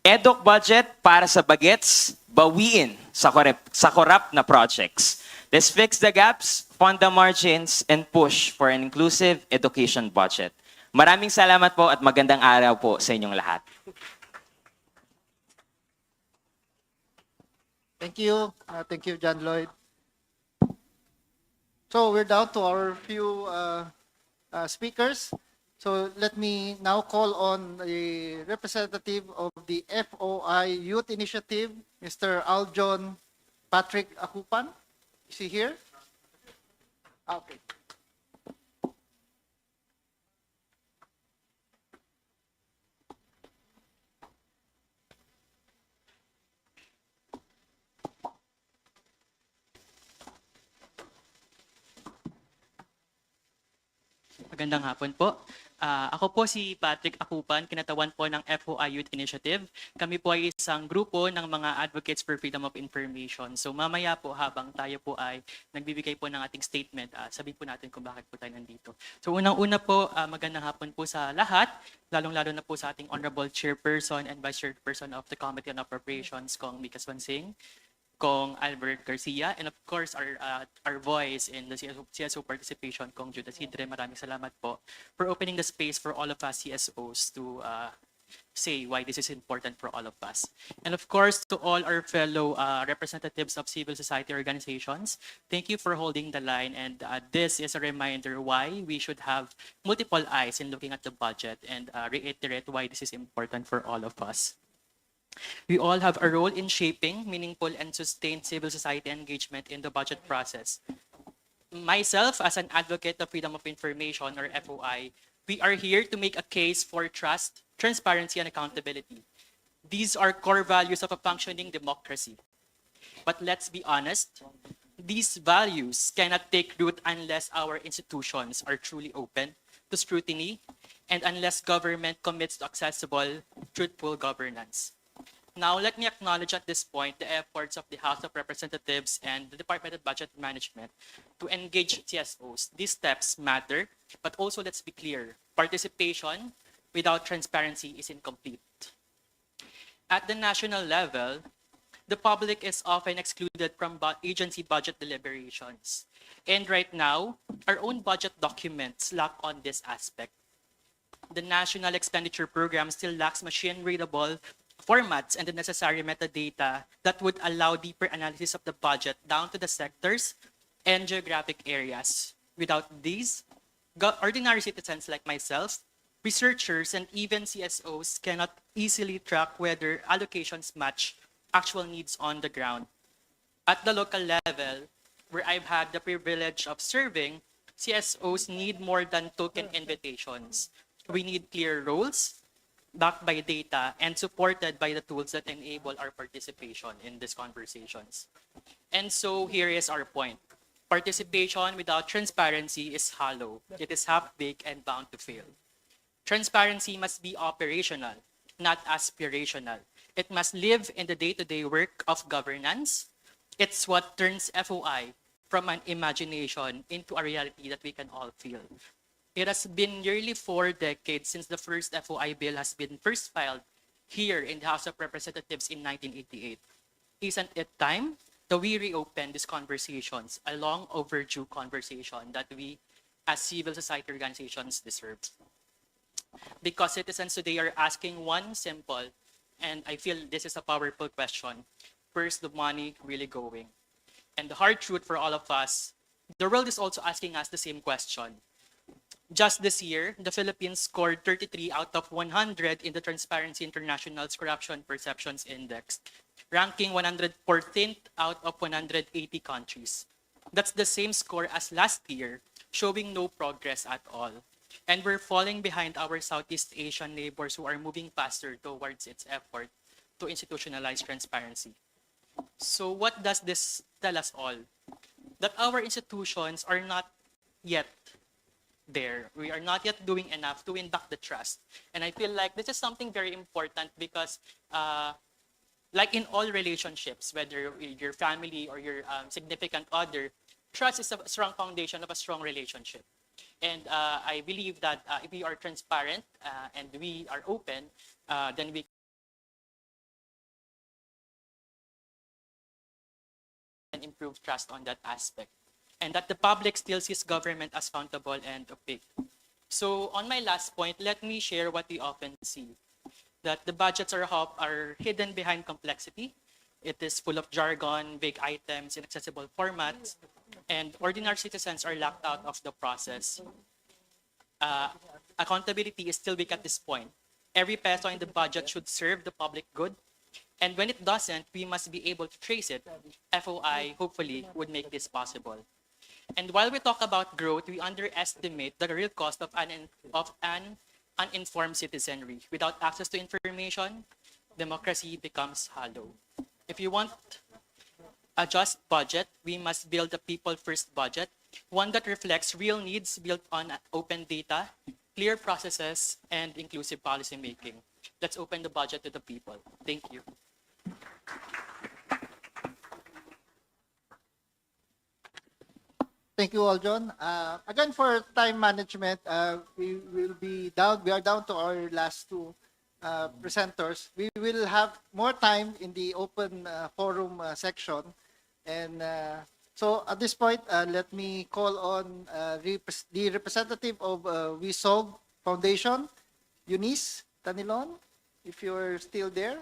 EDUC budget para sa bagets, bawiin sa korap na projects. Let's fix the gaps, fund the margins, and push for an inclusive education budget. Maraming salamat po at magandang araw po sa inyong lahat. Thank you, John Lloyd. So we're down to our few speakers. So let me now call on the representative of the FOI Youth Initiative, Mr. Aljon Patrick Akupan. Is he here? Okay. Magandang hapon po. Ako po si Patrick Akupan, kinatawan po ng FOI Youth Initiative. Kami po ay isang grupo ng mga advocates for freedom of information. So mamaya po habang tayo po ay nagbibigay po ng ating statement, sabihin po natin kung bakit po tayo nandito. So unang-una po, magandang hapon po sa lahat, lalong-lalo na po sa ating Honorable Chairperson and Vice Chairperson of the Committee on Appropriations, Kong Mika Swansing, Kong Albert Garcia, and of course our voice in the CSO participation, Kong Judas Hidre. Maraming salamat po for opening the space for all of us CSOs to say why this is important for all of us. And of course, to all our fellow representatives of civil society organizations, thank you for holding the line. And this is a reminder why we should have multiple eyes in looking at the budget and reiterate why this is important for all of us. We all have a role in shaping meaningful and sustained civil society engagement in the budget process. Myself, as an advocate of freedom of information, or FOI, we are here to make a case for trust, transparency, and accountability. These are core values of a functioning democracy. But let's be honest, these values cannot take root unless our institutions are truly open to scrutiny and unless government commits to accessible, truthful governance. Now, let me acknowledge at this point the efforts of the House of Representatives and the Department of Budget Management to engage CSOs. These steps matter, but also let's be clear, participation without transparency is incomplete. At the national level, the public is often excluded from agency budget deliberations. And right now, our own budget documents lack on this aspect. The National Expenditure Program still lacks machine-readable formats and the necessary metadata that would allow deeper analysis of the budget down to the sectors and geographic areas. Without these, ordinary citizens like myself, researchers, and even CSOs cannot easily track whether allocations match actual needs on the ground. At the local level, where I've had the privilege of serving, CSOs need more than token invitations. We need clear roles, backed by data and supported by the tools that enable our participation in these conversations. And so here is our point. Participation without transparency is hollow. It is half-baked and bound to fail. Transparency must be operational, not aspirational. It must live in the day-to-day work of governance. It's what turns FOI from an imagination into a reality that we can all feel. It has been nearly 4 decades since the first FOI bill has been first filed here in the House of Representatives in 1988. Isn't it time that we reopen these conversations, a long overdue conversation that we as civil society organizations deserve. Because citizens today are asking one simple, and I feel this is a powerful question: where's the money really going? And the hard truth for all of us, the world is also asking us the same question. Just this year, the Philippines scored 33 out of 100 in the Transparency International's Corruption Perceptions Index, ranking 114th out of 180 countries. That's the same score as last year, showing no progress at all. And we're falling behind our Southeast Asian neighbors who are moving faster towards its effort to institutionalize transparency. So what does this tell us all? That our institutions are not yet there. We are not yet doing enough to win back the trust. And I feel like this is something very important because like in all relationships, whether with your family or your significant other, trust is a strong foundation of a strong relationship. And I believe that if we are transparent and we are open, then we can improve trust on that aspect. And that the public still sees government as accountable and opaque. So on my last point, let me share what we often see. That the budgets are hidden behind complexity. It is full of jargon, vague items, inaccessible formats, and ordinary citizens are locked out of the process. Accountability is still weak at this point. Every peso in the budget should serve the public good. And when it doesn't, we must be able to trace it. FOI, hopefully, would make this possible. And while we talk about growth, we underestimate the real cost of an uninformed citizenry. Without access to information, democracy becomes hollow. If you want a just budget, we must build a people-first budget, one that reflects real needs built on open data, clear processes, and inclusive policymaking. Let's open the budget to the people. Thank you. Thank you all, John. Again, for time management, we are down to our last two presenters. We will have more time in the open forum section. And so at this point, let me call on the representative of WISOG Foundation, Eunice Tanilon, if you're still there.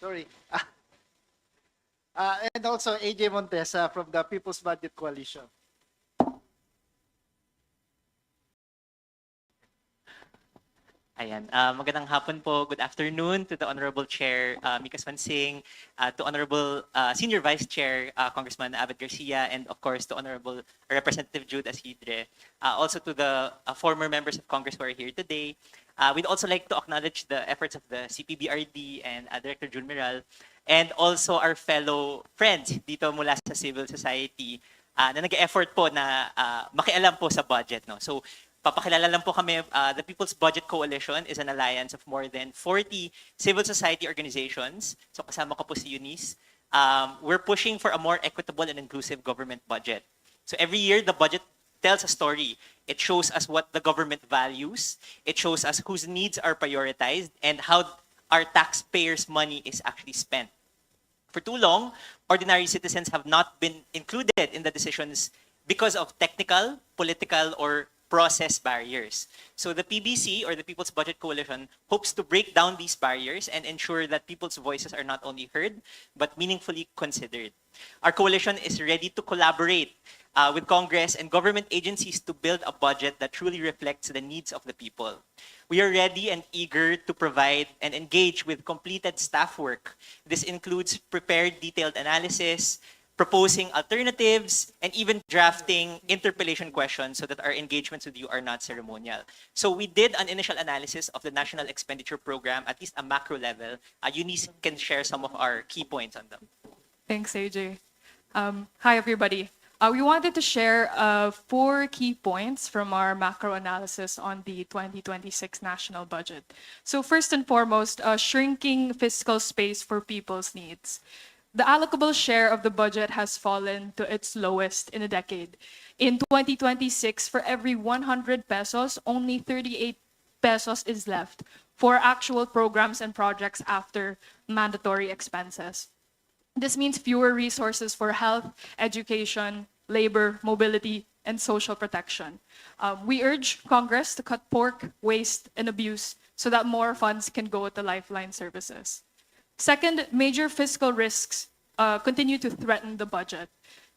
Sorry. And also AJ Montesa from the People's Budget Coalition. Ayan. Magandang hapon po. Good afternoon to the Honorable Chair Mika Swansing, to Honorable Senior Vice Chair Congressman Abed Garcia, and of course to Honorable Representative Jude Asidre. Also to the former members of Congress who are here today. We'd also like to acknowledge the efforts of the CPBRD and Director June Miral, and also our fellow friends dito mula sa civil society na nag-effort po na makialam po sa budget. No? So, papakilala lang po kami, the People's Budget Coalition is an alliance of more than 40 civil society organizations. So kasama ko po si Eunice. We're pushing for a more equitable and inclusive government budget. So every year, the budget tells a story. It shows us what the government values. It shows us whose needs are prioritized and how our taxpayers' money is actually spent. For too long, ordinary citizens have not been included in the decisions because of technical, political, or process barriers. So the PBC, or the People's Budget Coalition, hopes to break down these barriers and ensure that people's voices are not only heard, but meaningfully considered. Our coalition is ready to collaborate with Congress and government agencies to build a budget that truly reflects the needs of the people. We are ready and eager to provide and engage with completed staff work. This includes prepared detailed analysis, proposing alternatives, and even drafting interpellation questions so that our engagements with you are not ceremonial. So we did an initial analysis of the National Expenditure Program, at least a macro level. Eunice can share some of our key points on them. Thanks, AJ. Hi, everybody. We wanted to share 4 key points from our macro analysis on the 2026 national budget. So first and foremost, shrinking fiscal space for people's needs. the allocable share of the budget has fallen to its lowest in a decade. In 2026, for every 100 pesos, only 38 pesos is left for actual programs and projects after mandatory expenses. This means fewer resources for health, education, labor, mobility, and social protection. We urge Congress to cut pork, waste, and abuse so that more funds can go to lifeline services. Second, major fiscal risks continue to threaten the budget.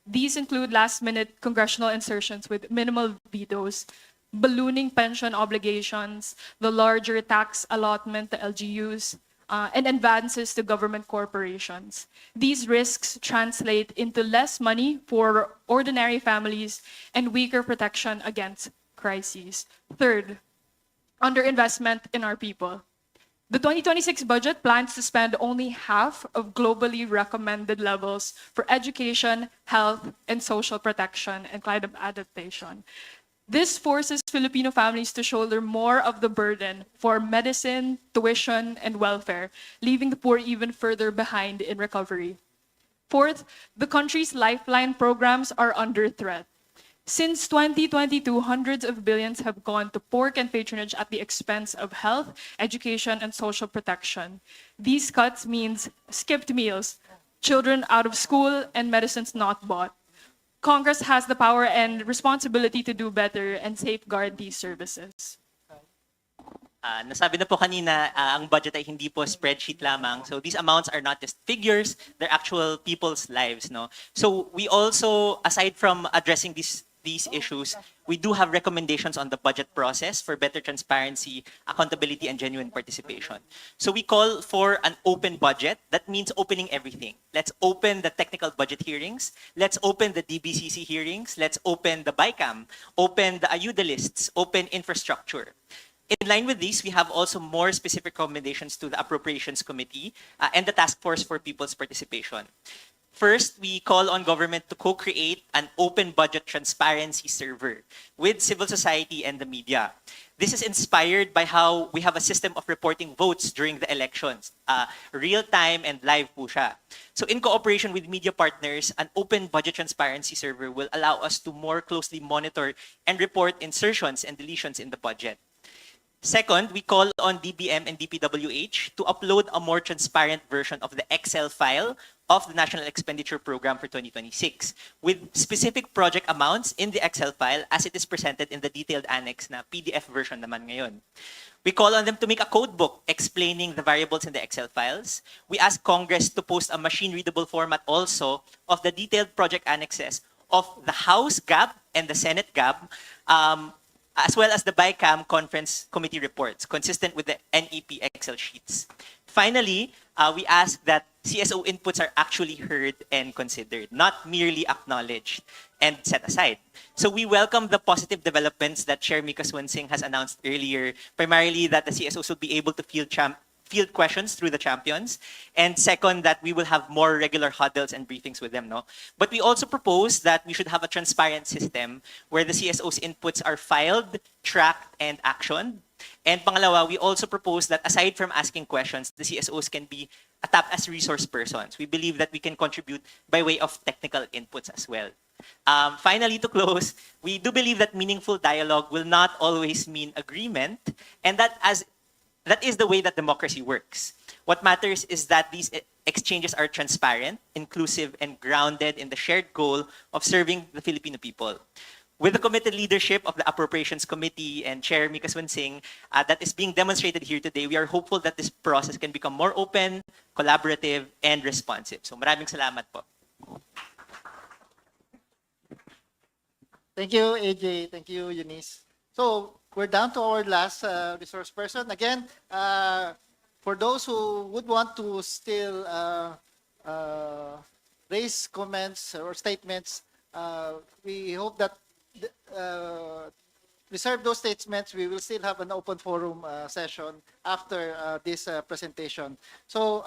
These include last-minute congressional insertions with minimal vetoes, ballooning pension obligations, the larger tax allotment to LGUs, and advances to government corporations. These risks translate into less money for ordinary families and weaker protection against crises. Third, underinvestment in our people. The 2026 budget plans to spend only half of globally recommended levels for education, health, and social protection and climate adaptation. This forces Filipino families to shoulder more of the burden for medicine, tuition, and welfare, leaving the poor even further behind in recovery. Fourth, the country's lifeline programs are under threat. Since 2022, hundreds of billions have gone to pork and patronage at the expense of health, education, and social protection. These cuts means skipped meals, children out of school, and medicines not bought. Congress has the power and responsibility to do better and safeguard these services. Nasabi na po kanina, ang budget ay hindi po spreadsheet lamang. So these amounts are not just figures, they're actual people's lives. No? So we also, aside from addressing these issues, we do have recommendations on the budget process for better transparency, accountability, and genuine participation. So we call for an open budget. That means opening everything. Let's open the technical budget hearings. Let's open the DBCC hearings. Let's open the BICAM, open the ayuda lists, open infrastructure. In line with these, we have also more specific recommendations to the Appropriations Committee and the Task Force for People's Participation. First, we call on government to co-create an open budget transparency server with civil society and the media. This is inspired by how we have a system of reporting votes during the elections, real-time and live po siya. So in cooperation with media partners, an open budget transparency server will allow us to more closely monitor and report insertions and deletions in the budget. Second, we call on DBM and DPWH to upload a more transparent version of the Excel file of the National Expenditure Program for 2026 with specific project amounts in the Excel file as it is presented in the detailed annex na PDF version naman ngayon. We call on them to make a code book explaining the variables in the Excel files. We ask Congress to post a machine-readable format also of the detailed project annexes of the House GAB and the Senate GAB, as well as the BICAM Conference Committee reports, consistent with the NEP Excel sheets. Finally, we ask that CSO inputs are actually heard and considered, not merely acknowledged and set aside. So we welcome the positive developments that Chair Mika Swansing has announced earlier, primarily that the CSOs will be able to field questions through the champions. And second, that we will have more regular huddles and briefings with them. No? But we also propose that we should have a transparent system where the CSO's inputs are filed, tracked, and actioned. And pangalawa, we also propose that aside from asking questions, the CSOs can be tapped as resource persons. We believe that we can contribute by way of technical inputs as well. Finally, to close, we do believe that meaningful dialogue will not always mean agreement, and that is the way that democracy works. What matters is that these exchanges are transparent, inclusive, and grounded in the shared goal of serving the Filipino people. With the committed leadership of the Appropriations Committee and Chair Mika Swansing that is being demonstrated here today, we are hopeful that this process can become more open, collaborative, and responsive. So maraming salamat po. Thank you, AJ. Thank you, Eunice. So we're down to our last resource person. Again, for those who would want to still raise comments or statements, we hope that reserve those statements. We will still have an open forum session after this presentation. So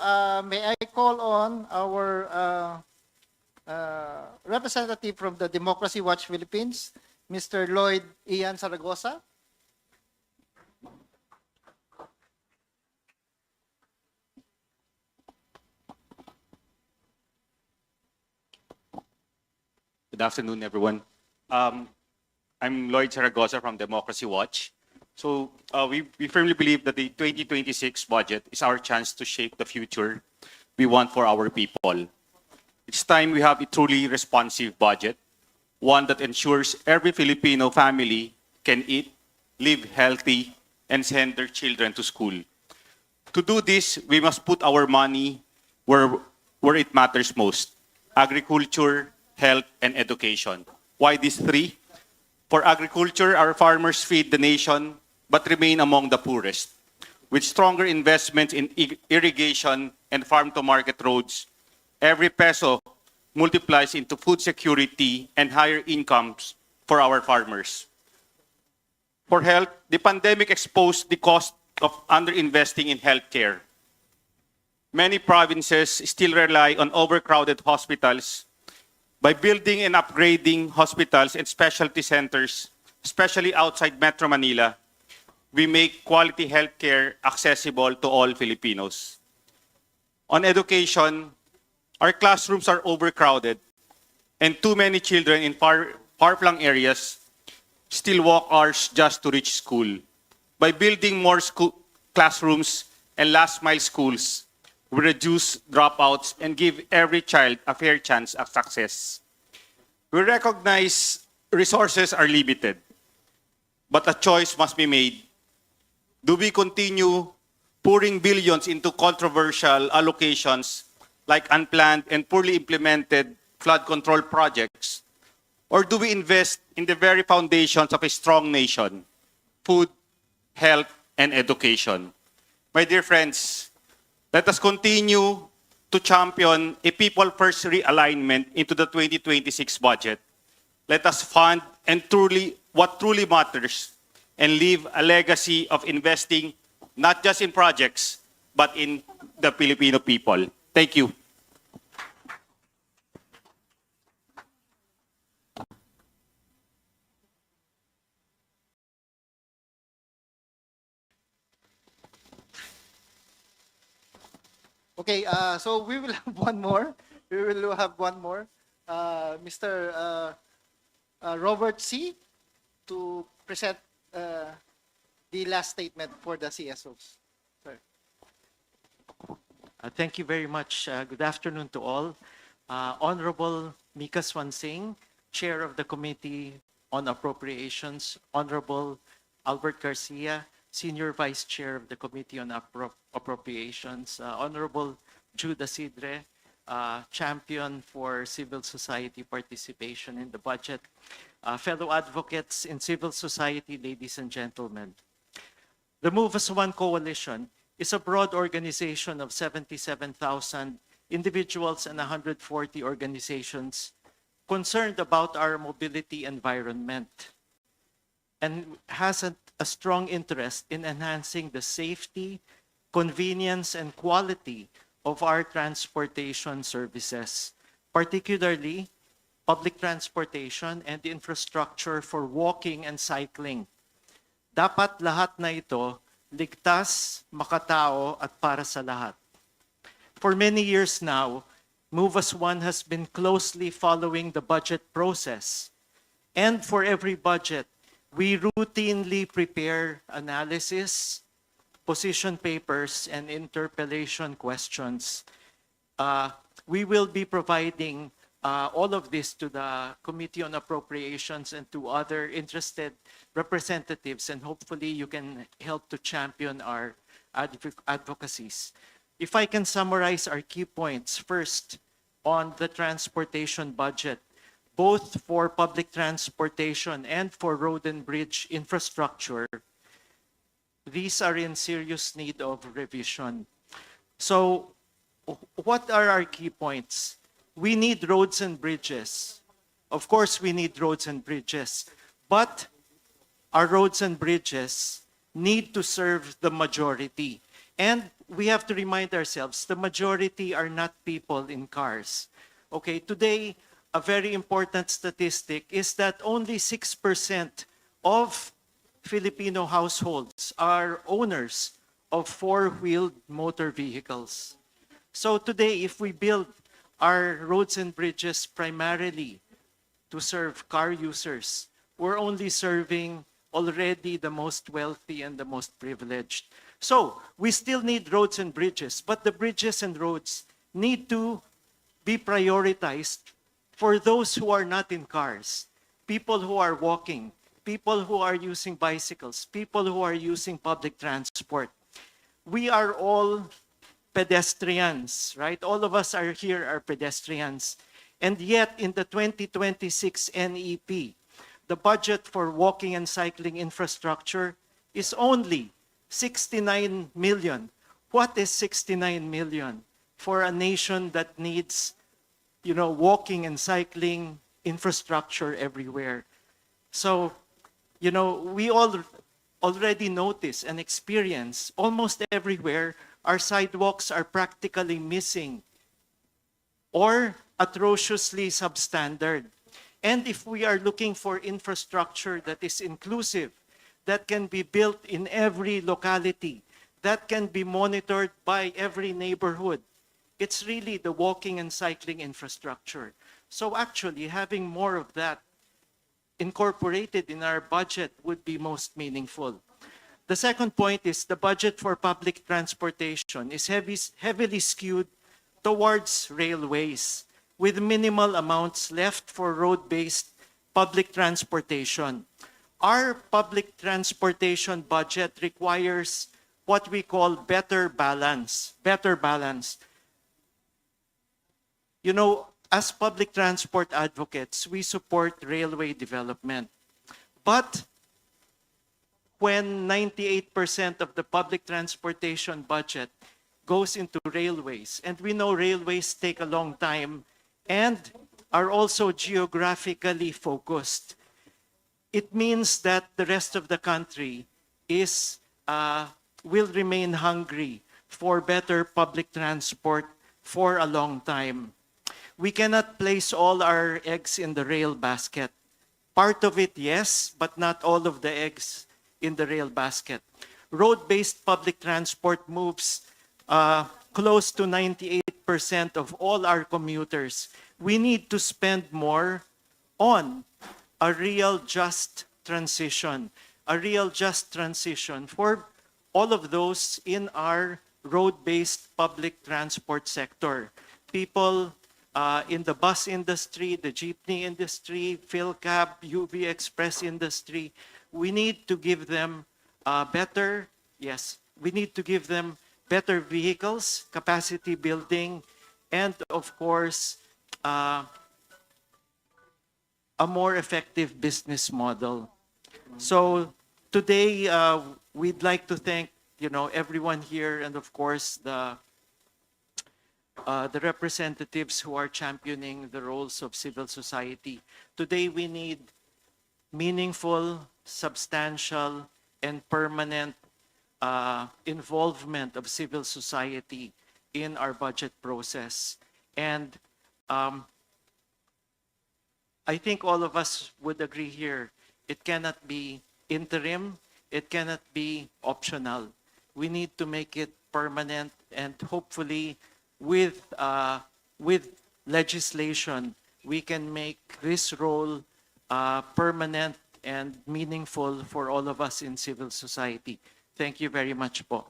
may I call on our representative from the Democracy Watch Philippines, Mr. Lloyd Ian Zaragoza. Good afternoon, everyone. I'm Lloyd Zaragoza from Democracy Watch. So we firmly believe that the 2026 budget is our chance to shape the future we want for our people. It's time we have a truly responsive budget, one that ensures every Filipino family can eat, live healthy, and send their children to school. To do this, we must put our money where it matters most: agriculture, health, and education. Why these three? For agriculture, our farmers feed the nation but remain among the poorest. With stronger investments in irrigation and farm-to-market roads, every peso multiplies into food security and higher incomes for our farmers. For health, the pandemic exposed the cost of underinvesting in healthcare. Many provinces still rely on overcrowded hospitals. By building and upgrading hospitals and specialty centers, especially outside Metro Manila, we make quality healthcare accessible to all Filipinos. On education, our classrooms are overcrowded and too many children in far-flung areas still walk hours just to reach school. By building more classrooms and last-mile schools, we reduce dropouts and give every child a fair chance at success. We recognize resources are limited, but a choice must be made. Do we continue pouring billions into controversial allocations like unplanned and poorly implemented flood control projects? Or do we invest in the very foundations of a strong nation: food, health, and education? My dear friends, let us continue to champion a people-first realignment into the 2026 budget. Let us fund what truly matters and leave a legacy of investing not just in projects, but in the Filipino people. Thank you. Okay, so we will have one more. We will have one more. Mr. Robert C. to present the last statement for the CSOs. Sir. Thank you very much. Good afternoon to all. Honorable Mika Swansing, Chair of the Committee on Appropriations. Honorable Albert Garcia, Senior Vice Chair of the Committee on Appropriations. Honorable Jude Asidre, Champion for Civil Society Participation in the Budget. Fellow advocates in civil society, ladies and gentlemen. The Move as One Coalition is a broad organization of 77,000 individuals and 140 organizations concerned about our mobility environment and has a strong interest in enhancing the safety, convenience, and quality of our transportation services, particularly public transportation and infrastructure for walking and cycling. Dapat lahat na ito ligtas, makatao, at para sa lahat. For many years now, Move as One has been closely following the budget process. And for every budget, we routinely prepare analysis, position papers, and interpellation questions. We will be providing all of this to the Committee on Appropriations and to other interested representatives, and hopefully you can help to champion our advocacies. If I can summarize our key points, first, on the transportation budget, both for public transportation and for road and bridge infrastructure, these are in serious need of revision. So, what are our key points? We need roads and bridges. Of course, we need roads and bridges, but our roads and bridges need to serve the majority. And we have to remind ourselves, the majority are not people in cars. Okay, today, a very important statistic is that only 6% of Filipino households are owners of four-wheeled motor vehicles. So today, if we build our roads and bridges primarily to serve car users. We're only serving already the most wealthy and the most privileged. So we still need roads and bridges, but the bridges and roads need to be prioritized for those who are not in cars, people who are walking, people who are using bicycles, people who are using public transport. We are all pedestrians, right? All of us are here are pedestrians. And yet in the 2026 NEP, the budget for walking and cycling infrastructure is only 69 million. What is 69 million for a nation that needs, walking and cycling infrastructure everywhere? So, we all already notice and experience almost everywhere our sidewalks are practically missing or atrociously substandard. And if we are looking for infrastructure that is inclusive, that can be built in every locality, that can be monitored by every neighborhood, it's really the walking and cycling infrastructure. So actually, having more of that incorporated in our budget would be most meaningful. The second point is the budget for public transportation is heavily skewed towards railways, with minimal amounts left for road-based public transportation. Our public transportation budget requires what we call better balance. Better balance. As public transport advocates, we support railway development. But when 98% of the public transportation budget goes into railways, and we know railways take a long time and are also geographically focused, it means that the rest of the country will remain hungry for better public transport for a long time. We cannot place all our eggs in the rail basket. Part of it, yes, but not all of the eggs in the rail basket. Road-based public transport moves close to 98% of all our commuters. We need to spend more on a real just transition for all of those in our road-based public transport sector. People in the bus industry, the jeepney industry, PhilCab, UV Express industry, we need to give them better vehicles, capacity building, and of course, a more effective business model. So today, we'd like to thank everyone here, and of course the representatives who are championing the roles of civil society. Today we need meaningful, substantial, and permanent involvement of civil society in our budget process. And I think all of us would agree here, it cannot be interim, it cannot be optional. We need to make it permanent, and hopefully with legislation, we can make this role permanent and meaningful for all of us in civil society. Thank you very much po.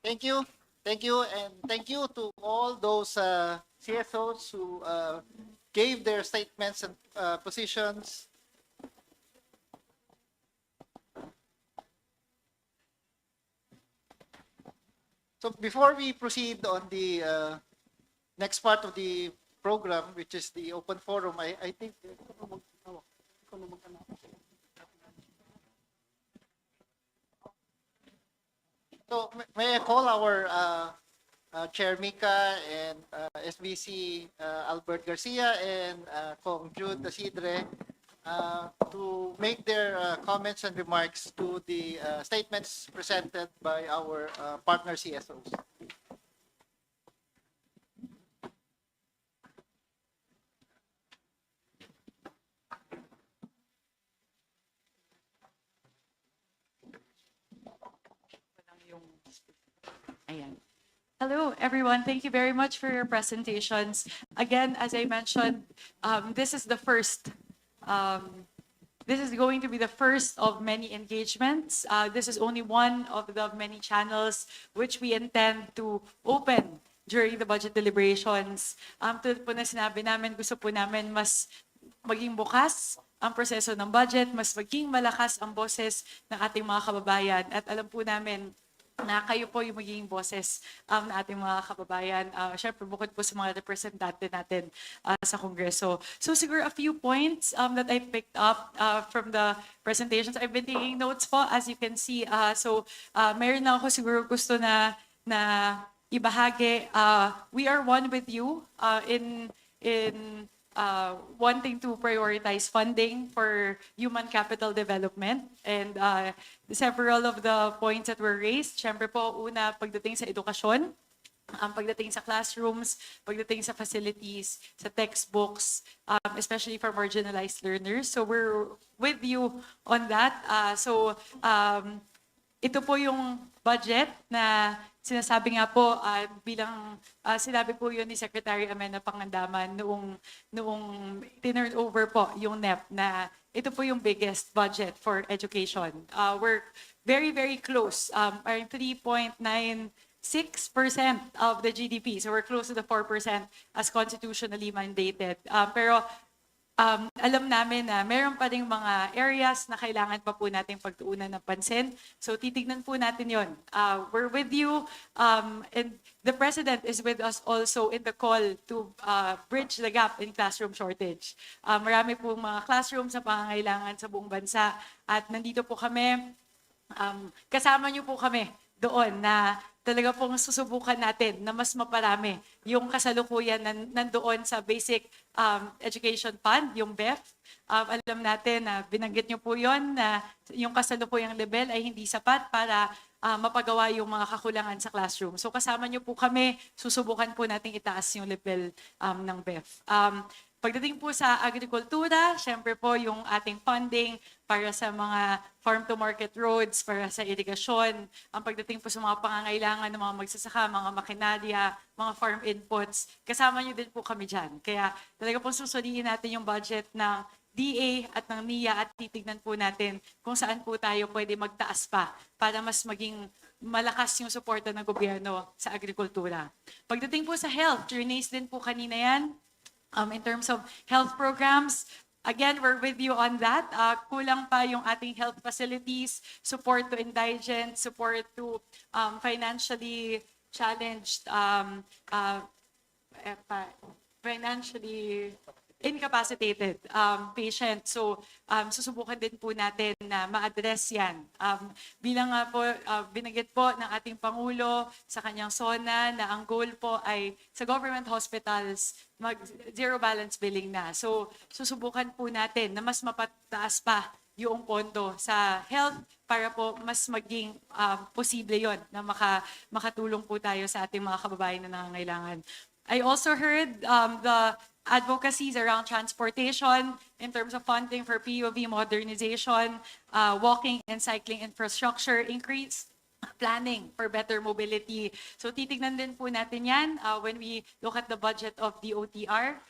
Thank you, and thank you to all those CSOs who gave their statements and positions. So before we proceed on the next part of the program, which is the open forum, I think. So may I call our Chair Mika and SBC Albert Garcia and Kong Jude Isidre to make their comments and remarks to the statements presented by our partner CSOs. Ayan. Hello, everyone. Thank you very much for your presentations. Again, as I mentioned, this is the first. This is going to be the first of many engagements. This is only one of the many channels which we intend to open during the budget deliberations. Tulad po na sinabi namin, gusto po namin mas maging bukas ang proseso ng budget, mas maging malakas ang boses ng ating mga kababayan. At alam po namin na kayo po yung magiging boses ng ating mga kababayan. Syempre, bukod po sa mga representante natin sa Kongreso. So siguro a few points that I picked up from the presentations. I've been taking notes po, as you can see. Mayroon na ako siguro gusto na ibahagi. We are one with you in wanting to prioritize funding for human capital development. And several of the points that were raised, syempre po, una, pagdating sa edukasyon, pagdating sa classrooms, pagdating sa facilities, sa textbooks, especially for marginalized learners. So we're with you on that. Ito po yung budget na sinasabi nga po bilang sinabi po yun ni Secretary Amena Pangandaman noong tinurn over po yung NEP na ito po yung biggest budget for education. We're very, very close. 3.96% of the GDP. So we're close to the 4% as constitutionally mandated. Pero alam namin na meron pa ding mga areas na kailangan pa po nating pagtuunan ng pansin. So titignan po natin yon. We're with you and the President is with us also in the call to bridge the gap in classroom shortage. Marami po mga classrooms na pangangailangan sa buong bansa at nandito po kami, kasama niyo po kami doon na talaga pong susubukan natin na mas maparami yung kasalukuyan nandoon sa Basic Education Fund, yung BEF. Alam natin na binanggit nyo po yon na yung kasalukuyang level ay hindi sapat para mapagawa yung mga kakulangan sa classroom. So kasama nyo po kami, susubukan po natin itaas yung level ng BEF. Pagdating po sa agrikultura, syempre po yung ating funding para sa mga farm-to-market roads, para sa irigasyon, ang pagdating po sa mga pangangailangan ng mga magsasaka, mga makinarya, mga farm inputs, kasama nyo din po kami dyan. Kaya talaga po susuliin natin yung budget ng DA at ng NIA at titignan po natin kung saan po tayo pwede magtaas pa para mas maging malakas yung suporta ng gobyerno sa agrikultura. Pagdating po sa health, Renee's din po kanina yan. In terms of health programs, again, we're with you on that. Kulang pa yung ating health facilities, support to indigent, support to financially challenged, financially incapacitated patient. So, susubukan din po natin na ma-address yan. Bilang nga po, binanggit po ng ating Pangulo sa kanyang SONA na ang goal po ay sa government hospitals, mag-zero balance billing na. So, susubukan po natin na mas mapataas pa yung pondo sa health para po mas maging posible yon na makatulong po tayo sa ating mga kababayan na nangangailangan. I also heard the advocacies around transportation in terms of funding for POV modernization, walking and cycling infrastructure increase, planning for better mobility. So titignan din po natin yan when we look at the budget of DOTR.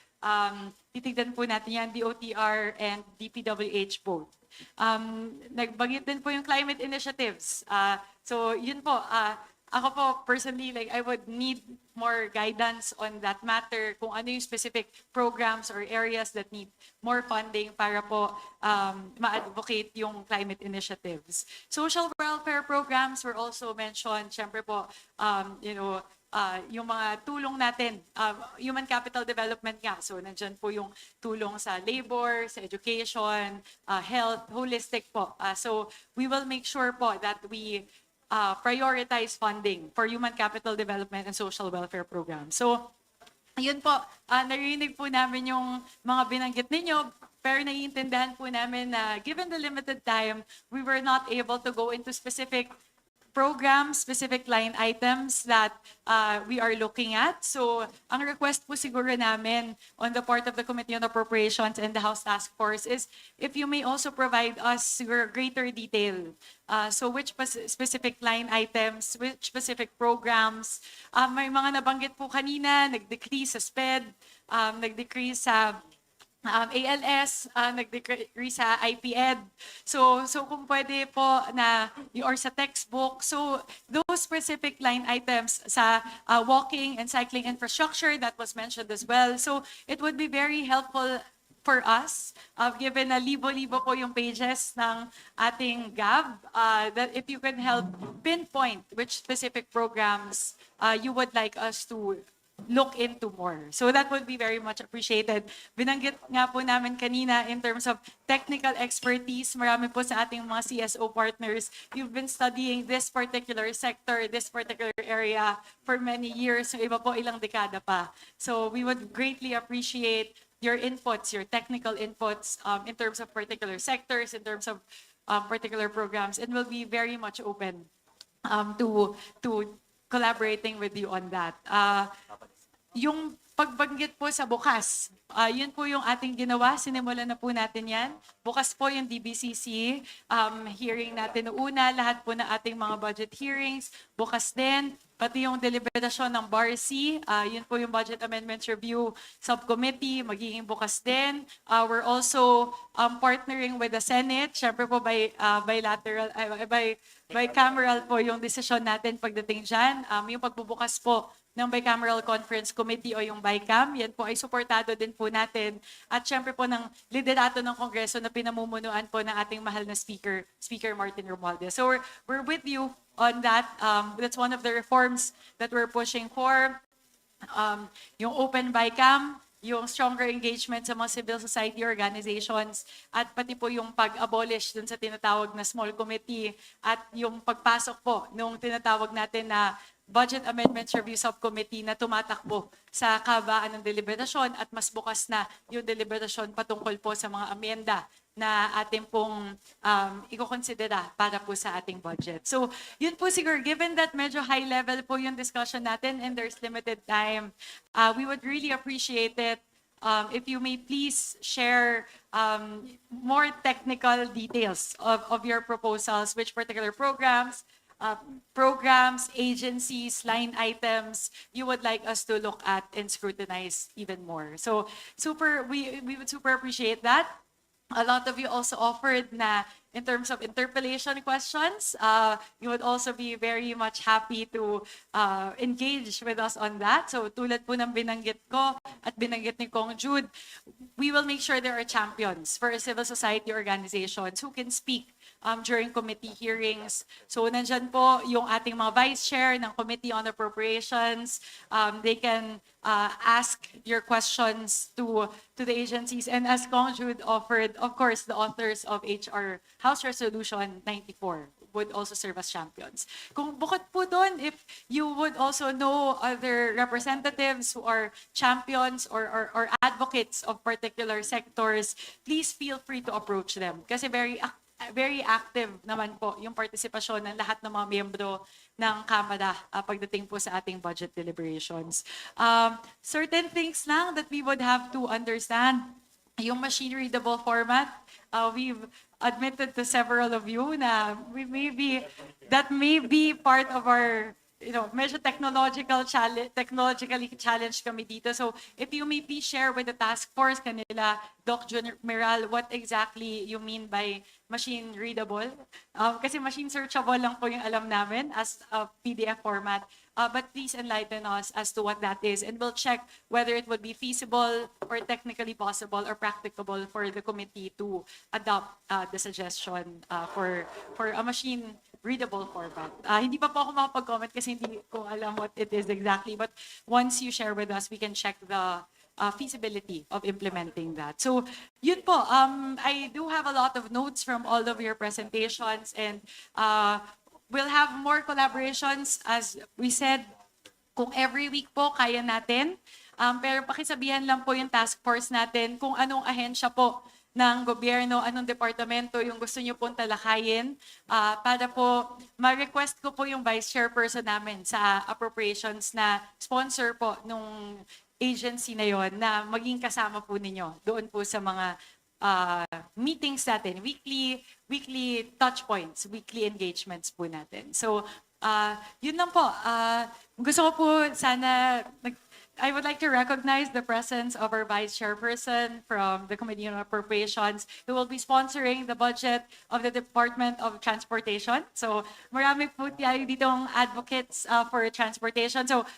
Titignan po natin yan, DOTR and DPWH both. Nagbagit din po yung climate initiatives. So yun po, ako po, personally, I would need more guidance on that matter, kung ano yung specific programs or areas that need more funding para po ma-advocate yung climate initiatives. Social welfare programs were also mentioned. Siyempre po, yung mga tulong natin, human capital development nga. So, nandyan po yung tulong sa labor, sa education, health, holistic po. So, we will make sure po that we prioritize funding for human capital development and social welfare programs. So, yun po, narinig po namin yung mga binanggit ninyo, pero naiintindihan po namin na given the limited time, we were not able to go into specific programs, specific line items that we are looking at. So ang request po siguro namin on the part of the Committee on Appropriations and the House Task Force is if you may also provide us siguro greater detail. So which specific line items, which specific programs. May mga nabanggit po kanina, nag-decrease sa SPED, nag-decrease sa ALS, nag-decrease sa IPED. So kung pwede po na or sa textbook. So those specific line items sa walking and cycling infrastructure that was mentioned as well. So it would be very helpful for us, given na libo-libo po yung pages ng ating GAB, that if you can help pinpoint which specific programs you would like us to look into more. So that would be very much appreciated. Binanggit nga po namin kanina in terms of technical expertise, marami po sa ating mga CSO partners, you've been studying this particular sector, this particular area for many years, yung iba po ilang dekada pa. So we would greatly appreciate your inputs, your technical inputs in terms of particular sectors, in terms of particular programs, and we'll be very much open to collaborating with you on that. Yung pagbanggit po sa bukas, yun po yung ating ginawa. Sinimulan na po natin yan. Bukas po yung DBCC hearing natin una, lahat po na ating mga budget hearings. Bukas din, pati yung deliberasyon ng BARC, yun po yung Budget Amendments Review Subcommittee, magiging bukas din. We're also partnering with the Senate. Siyempre po bicameral po yung desisyon natin pagdating dyan. Yung pagbubukas po ng Bicameral Conference Committee o yung BICAM, yan po ay suportado din po natin. At syempre po ng liderato ng Kongreso na pinamumunuan po ng ating mahal na Speaker Martin Romualdez. So we're with you on that. That's one of the reforms that we're pushing for. Yung open BICAM, yung stronger engagement sa mga civil society organizations, at pati po yung pag-abolish dun sa tinatawag na small committee, at yung pagpasok po nung tinatawag natin na Budget Amendments Review Subcommittee na tumatakbo sa kabaan ng deliberasyon, at mas bukas na yung deliberasyon patungkol po sa mga amyenda na ating pong ikokonsidera para po sa ating budget. So yun po siguro, given that medyo high level po yung discussion natin and there's limited time, we would really appreciate it if you may please share more technical details of your proposals, which particular programs, agencies, line items you would like us to look at and scrutinize even more. So we would super appreciate that. A lot of you also offered na in terms of interpellation questions, you would also be very much happy to engage with us on that. So tulad po ng binanggit ko at binanggit ni Kong Jude, we will make sure there are champions for civil society organizations who can speak during committee hearings. So nandyan po yung ating mga vice chair ng Committee on Appropriations. They can ask your questions to the agencies. And as Kong Jude offered, of course, the authors of House Resolution 94 would also serve as champions. Kung bukod po doon, if you would also know other representatives who are champions or advocates of particular sectors, please feel free to approach them. Kasi very active naman po yung partisipasyon ng lahat ng mga miyembro ng Kamara pagdating po sa ating budget deliberations. Certain things lang that we would have to understand, yung machine-readable format, we've admitted to several of you na that may be part of our medyo technologically challenged kami dito. So if you may please share with the task force kanila, Doc General, what exactly you mean by machine readable? Kasi machine searchable lang po yung alam namin as a PDF format. But please enlighten us as to what that is, and we'll check whether it would be feasible or technically possible or practicable for the committee to adopt the suggestion for a machine readable format. Hindi pa po ako makapag-comment kasi hindi ko alam what it is exactly, but once you share with us, we can check the feasibility of implementing that. So yun po, I do have a lot of notes from all of your presentations, and we'll have more collaborations. As we said, kung every week po, kaya natin. Pero pakisabihan lang po yung task force natin kung anong ahensya po ng gobyerno, anong departamento yung gusto nyo pong talakayin para po ma-request ko po yung vice chairperson namin sa appropriations na sponsor po nung agency na yon na maging kasama po ninyo doon po sa mga meetings natin, weekly touch points, weekly engagements po natin. So, yun lang po. Gusto ko po sana I would like to recognize the presence of our Vice Chairperson from the Committee on Appropriations who will be sponsoring the budget of the Department of Transportation. So marami po tayo ditong advocates for transportation. So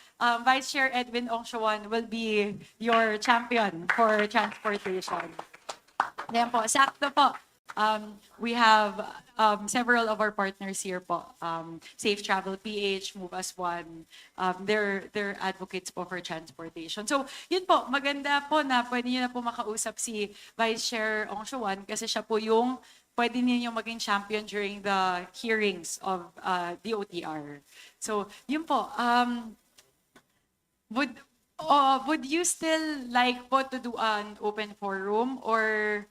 Vice Chair Edwin Ongsuan will be your champion for transportation. Yan po, sakto po. We have several of our partners here po. Safe Travel PH, Move as One. They're advocates po for transportation. So, yun po, maganda po na pwede niyo na po makausap si Vice Chair Ongsuan kasi siya po yung pwede niyo maging champion during the hearings of the OTR. So, yun po. Would you still like po to do an open forum or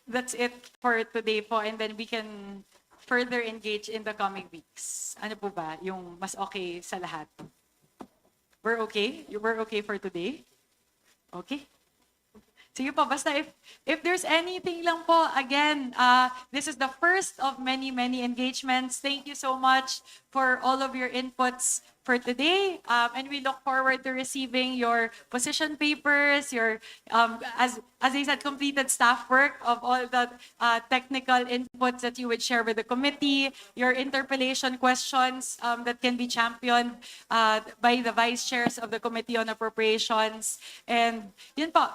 that's it for today po and then we can further engage in the coming weeks? Ano po ba yung mas okay sa lahat? We're okay? We're okay for today? Okay? Sige po, basta if there's anything lang po, again, this is the first of many engagements. Thank you so much for all of your inputs for today. And we look forward to receiving your position papers, your, as I said, completed staff work of all the technical inputs that you would share with the committee, your interpellation questions that can be championed by the vice chairs of the Committee on Appropriations. And yun po,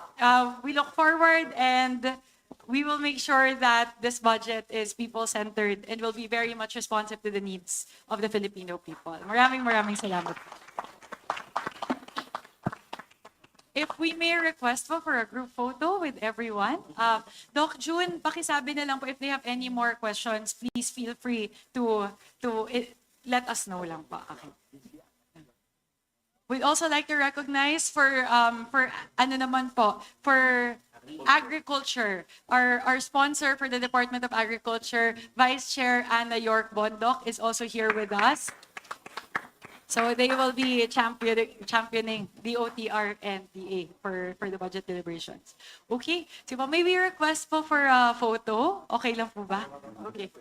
we look forward and we will make sure that this budget is people-centered and will be very much responsive to the needs of the Filipino people. Maraming salamat. If we may request po for a group photo with everyone. Doc June, pakisabi na lang po if they have any more questions, please feel free to let us know lang po. Okay. We'd also like to recognize for agriculture, our sponsor for the Department of Agriculture, Vice Chair Anna York Bondoc is also here with us. So they will be championing the OTR and DA for the budget deliberations. Okay, so may we request po for a photo? Okay lang po ba? Okay.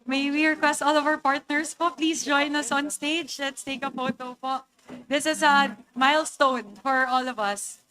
May we request all of our partners po, please join us on stage. Let's take a photo po. This is a milestone for all of us.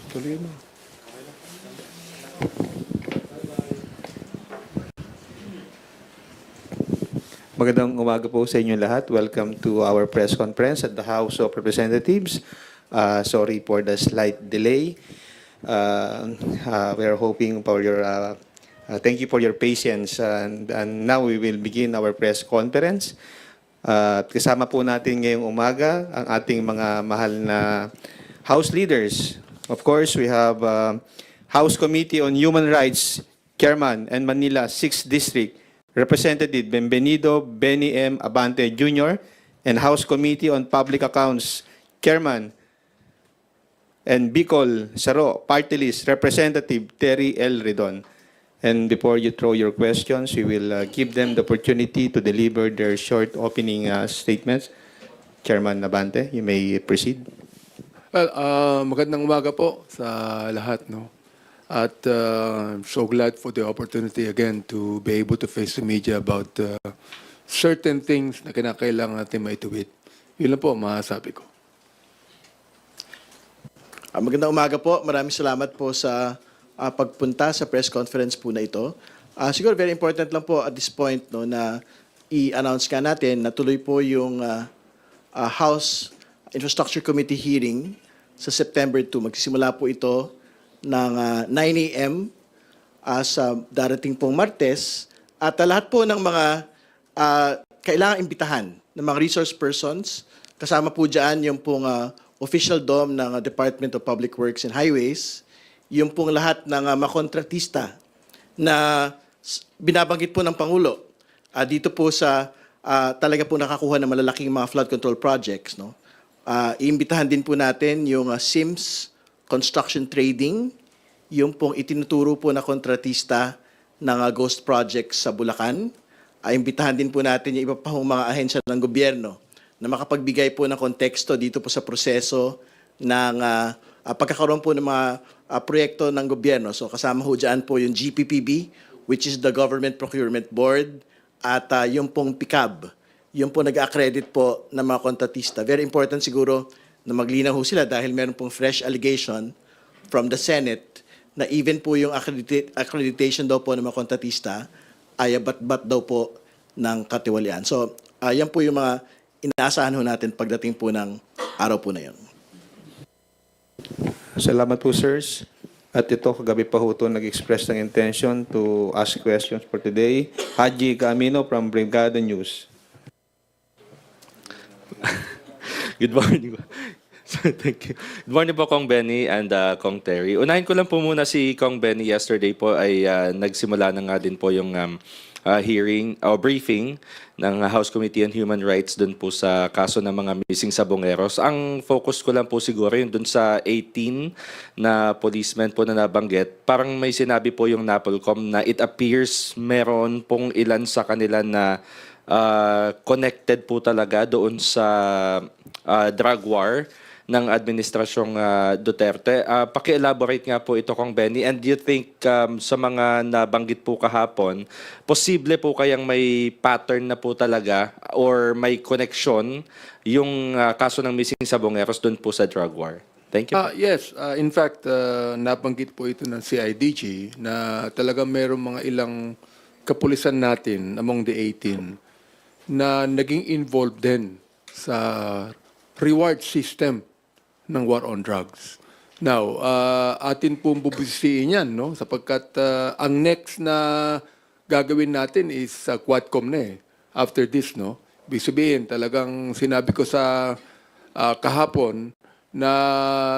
Tuloy mo. Magandang umaga po sa inyo lahat. Welcome to our press conference at the House of Representatives. Sorry for the slight delay. We are hoping for your thank you for your patience and now we will begin our press conference. Kasama po natin ngayong umaga ang ating mga mahal na House leaders. Of course, we have House Committee on Human Rights Chairman and Manila 6th District Representative Benvenido Benny M. Abante Jr. and House Committee on Public Accounts Chairman and Bicol Saro Party List Representative Terry L. Redon. And before you throw your questions, we will give them the opportunity to deliver their short opening statements. Chairman Abante, you may proceed. Well, magandang umaga po sa lahat, no? At I'm so glad for the opportunity again to be able to face the media about certain things na kinakailangan natin maituwid. Yun lang po masasabi ko. Magandang umaga po. Maraming salamat po sa pagpunta sa press conference po na ito. Siguro very important lang po at this point no, na i-announce ka natin na tuloy po yung House Infrastructure Committee hearing sa September 2. Magsisimula po ito ng 9 a.m. Sa darating pong Martes. At lahat po ng mga kailangang imbitahan ng mga resource persons, kasama po dyan yung pong official DOM ng Department of Public Works and Highways, yung pong lahat ng makontratista na binabanggit po ng Pangulo. Dito po sa talaga po nakakuha ng malalaking mga flood control projects. No? Iimbitahan din po natin yung SIMS Construction Trading, yung pong itinuturo po na kontratista ng ghost projects sa Bulacan. Imbitahan din po natin yung iba pa mga ahensya ng gobyerno na makapagbigay po ng konteksto dito po sa proseso ng pagkakaroon po ng mga proyekto ng gobyerno. So kasama ho dyan po yung GPPB, which is the Government Procurement Board, at yung pong PICAB, yung po nag-accredit po ng mga kontratista. Very important siguro na maglinaw ho sila dahil meron pong fresh allegation from the Senate na even po yung accreditation daw po ng mga kontratista ay bat-bat daw po ng katiwalian. So, yan po yung mga inaasahan ho natin pagdating po ng araw po na yun. Salamat po, sirs. At ito, kagabi pa ho ito nag-express ng intention to ask questions for today. Haji Camino from Brigada News. Good morning. Thank you. Good morning po, Kong Benny and Kong Terry. Unahin ko lang po muna si Kong Benny. Yesterday po ay nagsimula na nga din po yung hearing o briefing ng House Committee on Human Rights dun po sa kaso ng mga missing sabongeros. Ang focus ko lang po siguro yung dun sa 18 na policemen po na nabanggit. Parang may sinabi po yung NAPOLCOM na it appears meron pong ilan sa kanila na connected po talaga doon sa drug war ng administrasyong Duterte. Paki-elaborate nga po ito, Kong Benny. And do you think sa mga nabanggit po kahapon, posible po kayang may pattern na po talaga or may connection yung kaso ng missing sabongeros doon po sa drug war? Thank you. Yes, in fact, nabanggit po ito ng CIDG na talagang mayroong mga ilang kapulisan natin among the 18 na naging involved din sa reward system ng war on drugs. Now, atin pong bubusisiin yan, no? Sapagkat ang next na gagawin natin is Quadcom na eh. After this, no? Ibig sabihin, talagang sinabi ko sa kahapon na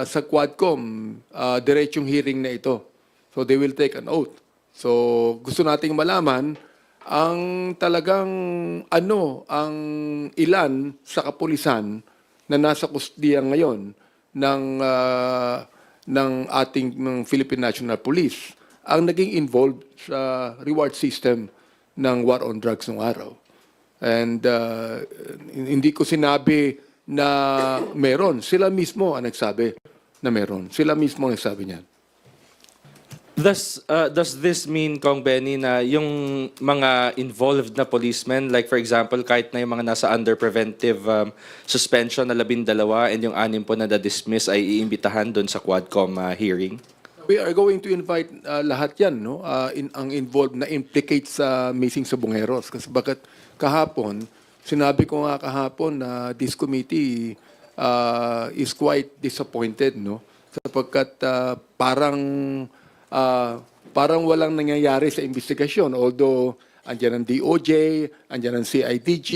sa Quadcom, diretsong hearing na ito. So they will take an oath. So gusto nating malaman ang talagang ang ilan sa kapulisan na nasa kustiya ngayon ng ating Philippine National Police ang naging involved sa reward system ng war on drugs ng araw. And hindi ko sinabi na meron. Sila mismo ang nagsabi na meron. Sila mismo ang nagsabi niyan. Does this mean, Kong Benny, na yung mga involved na policemen, like for example, kahit na yung mga nasa under preventive suspension na 12 and yung 6 po na na-dismiss ay iimbitahan doon sa Quadcom hearing? We are going to invite lahat yan, no? Ang involved na implicate sa missing Subongeros. Kasi bakit kahapon, sinabi ko nga kahapon na this committee is quite disappointed, no? Sapagkat parang walang nangyayari sa investigasyon. Although, andyan ang DOJ, andyan ang CIDG,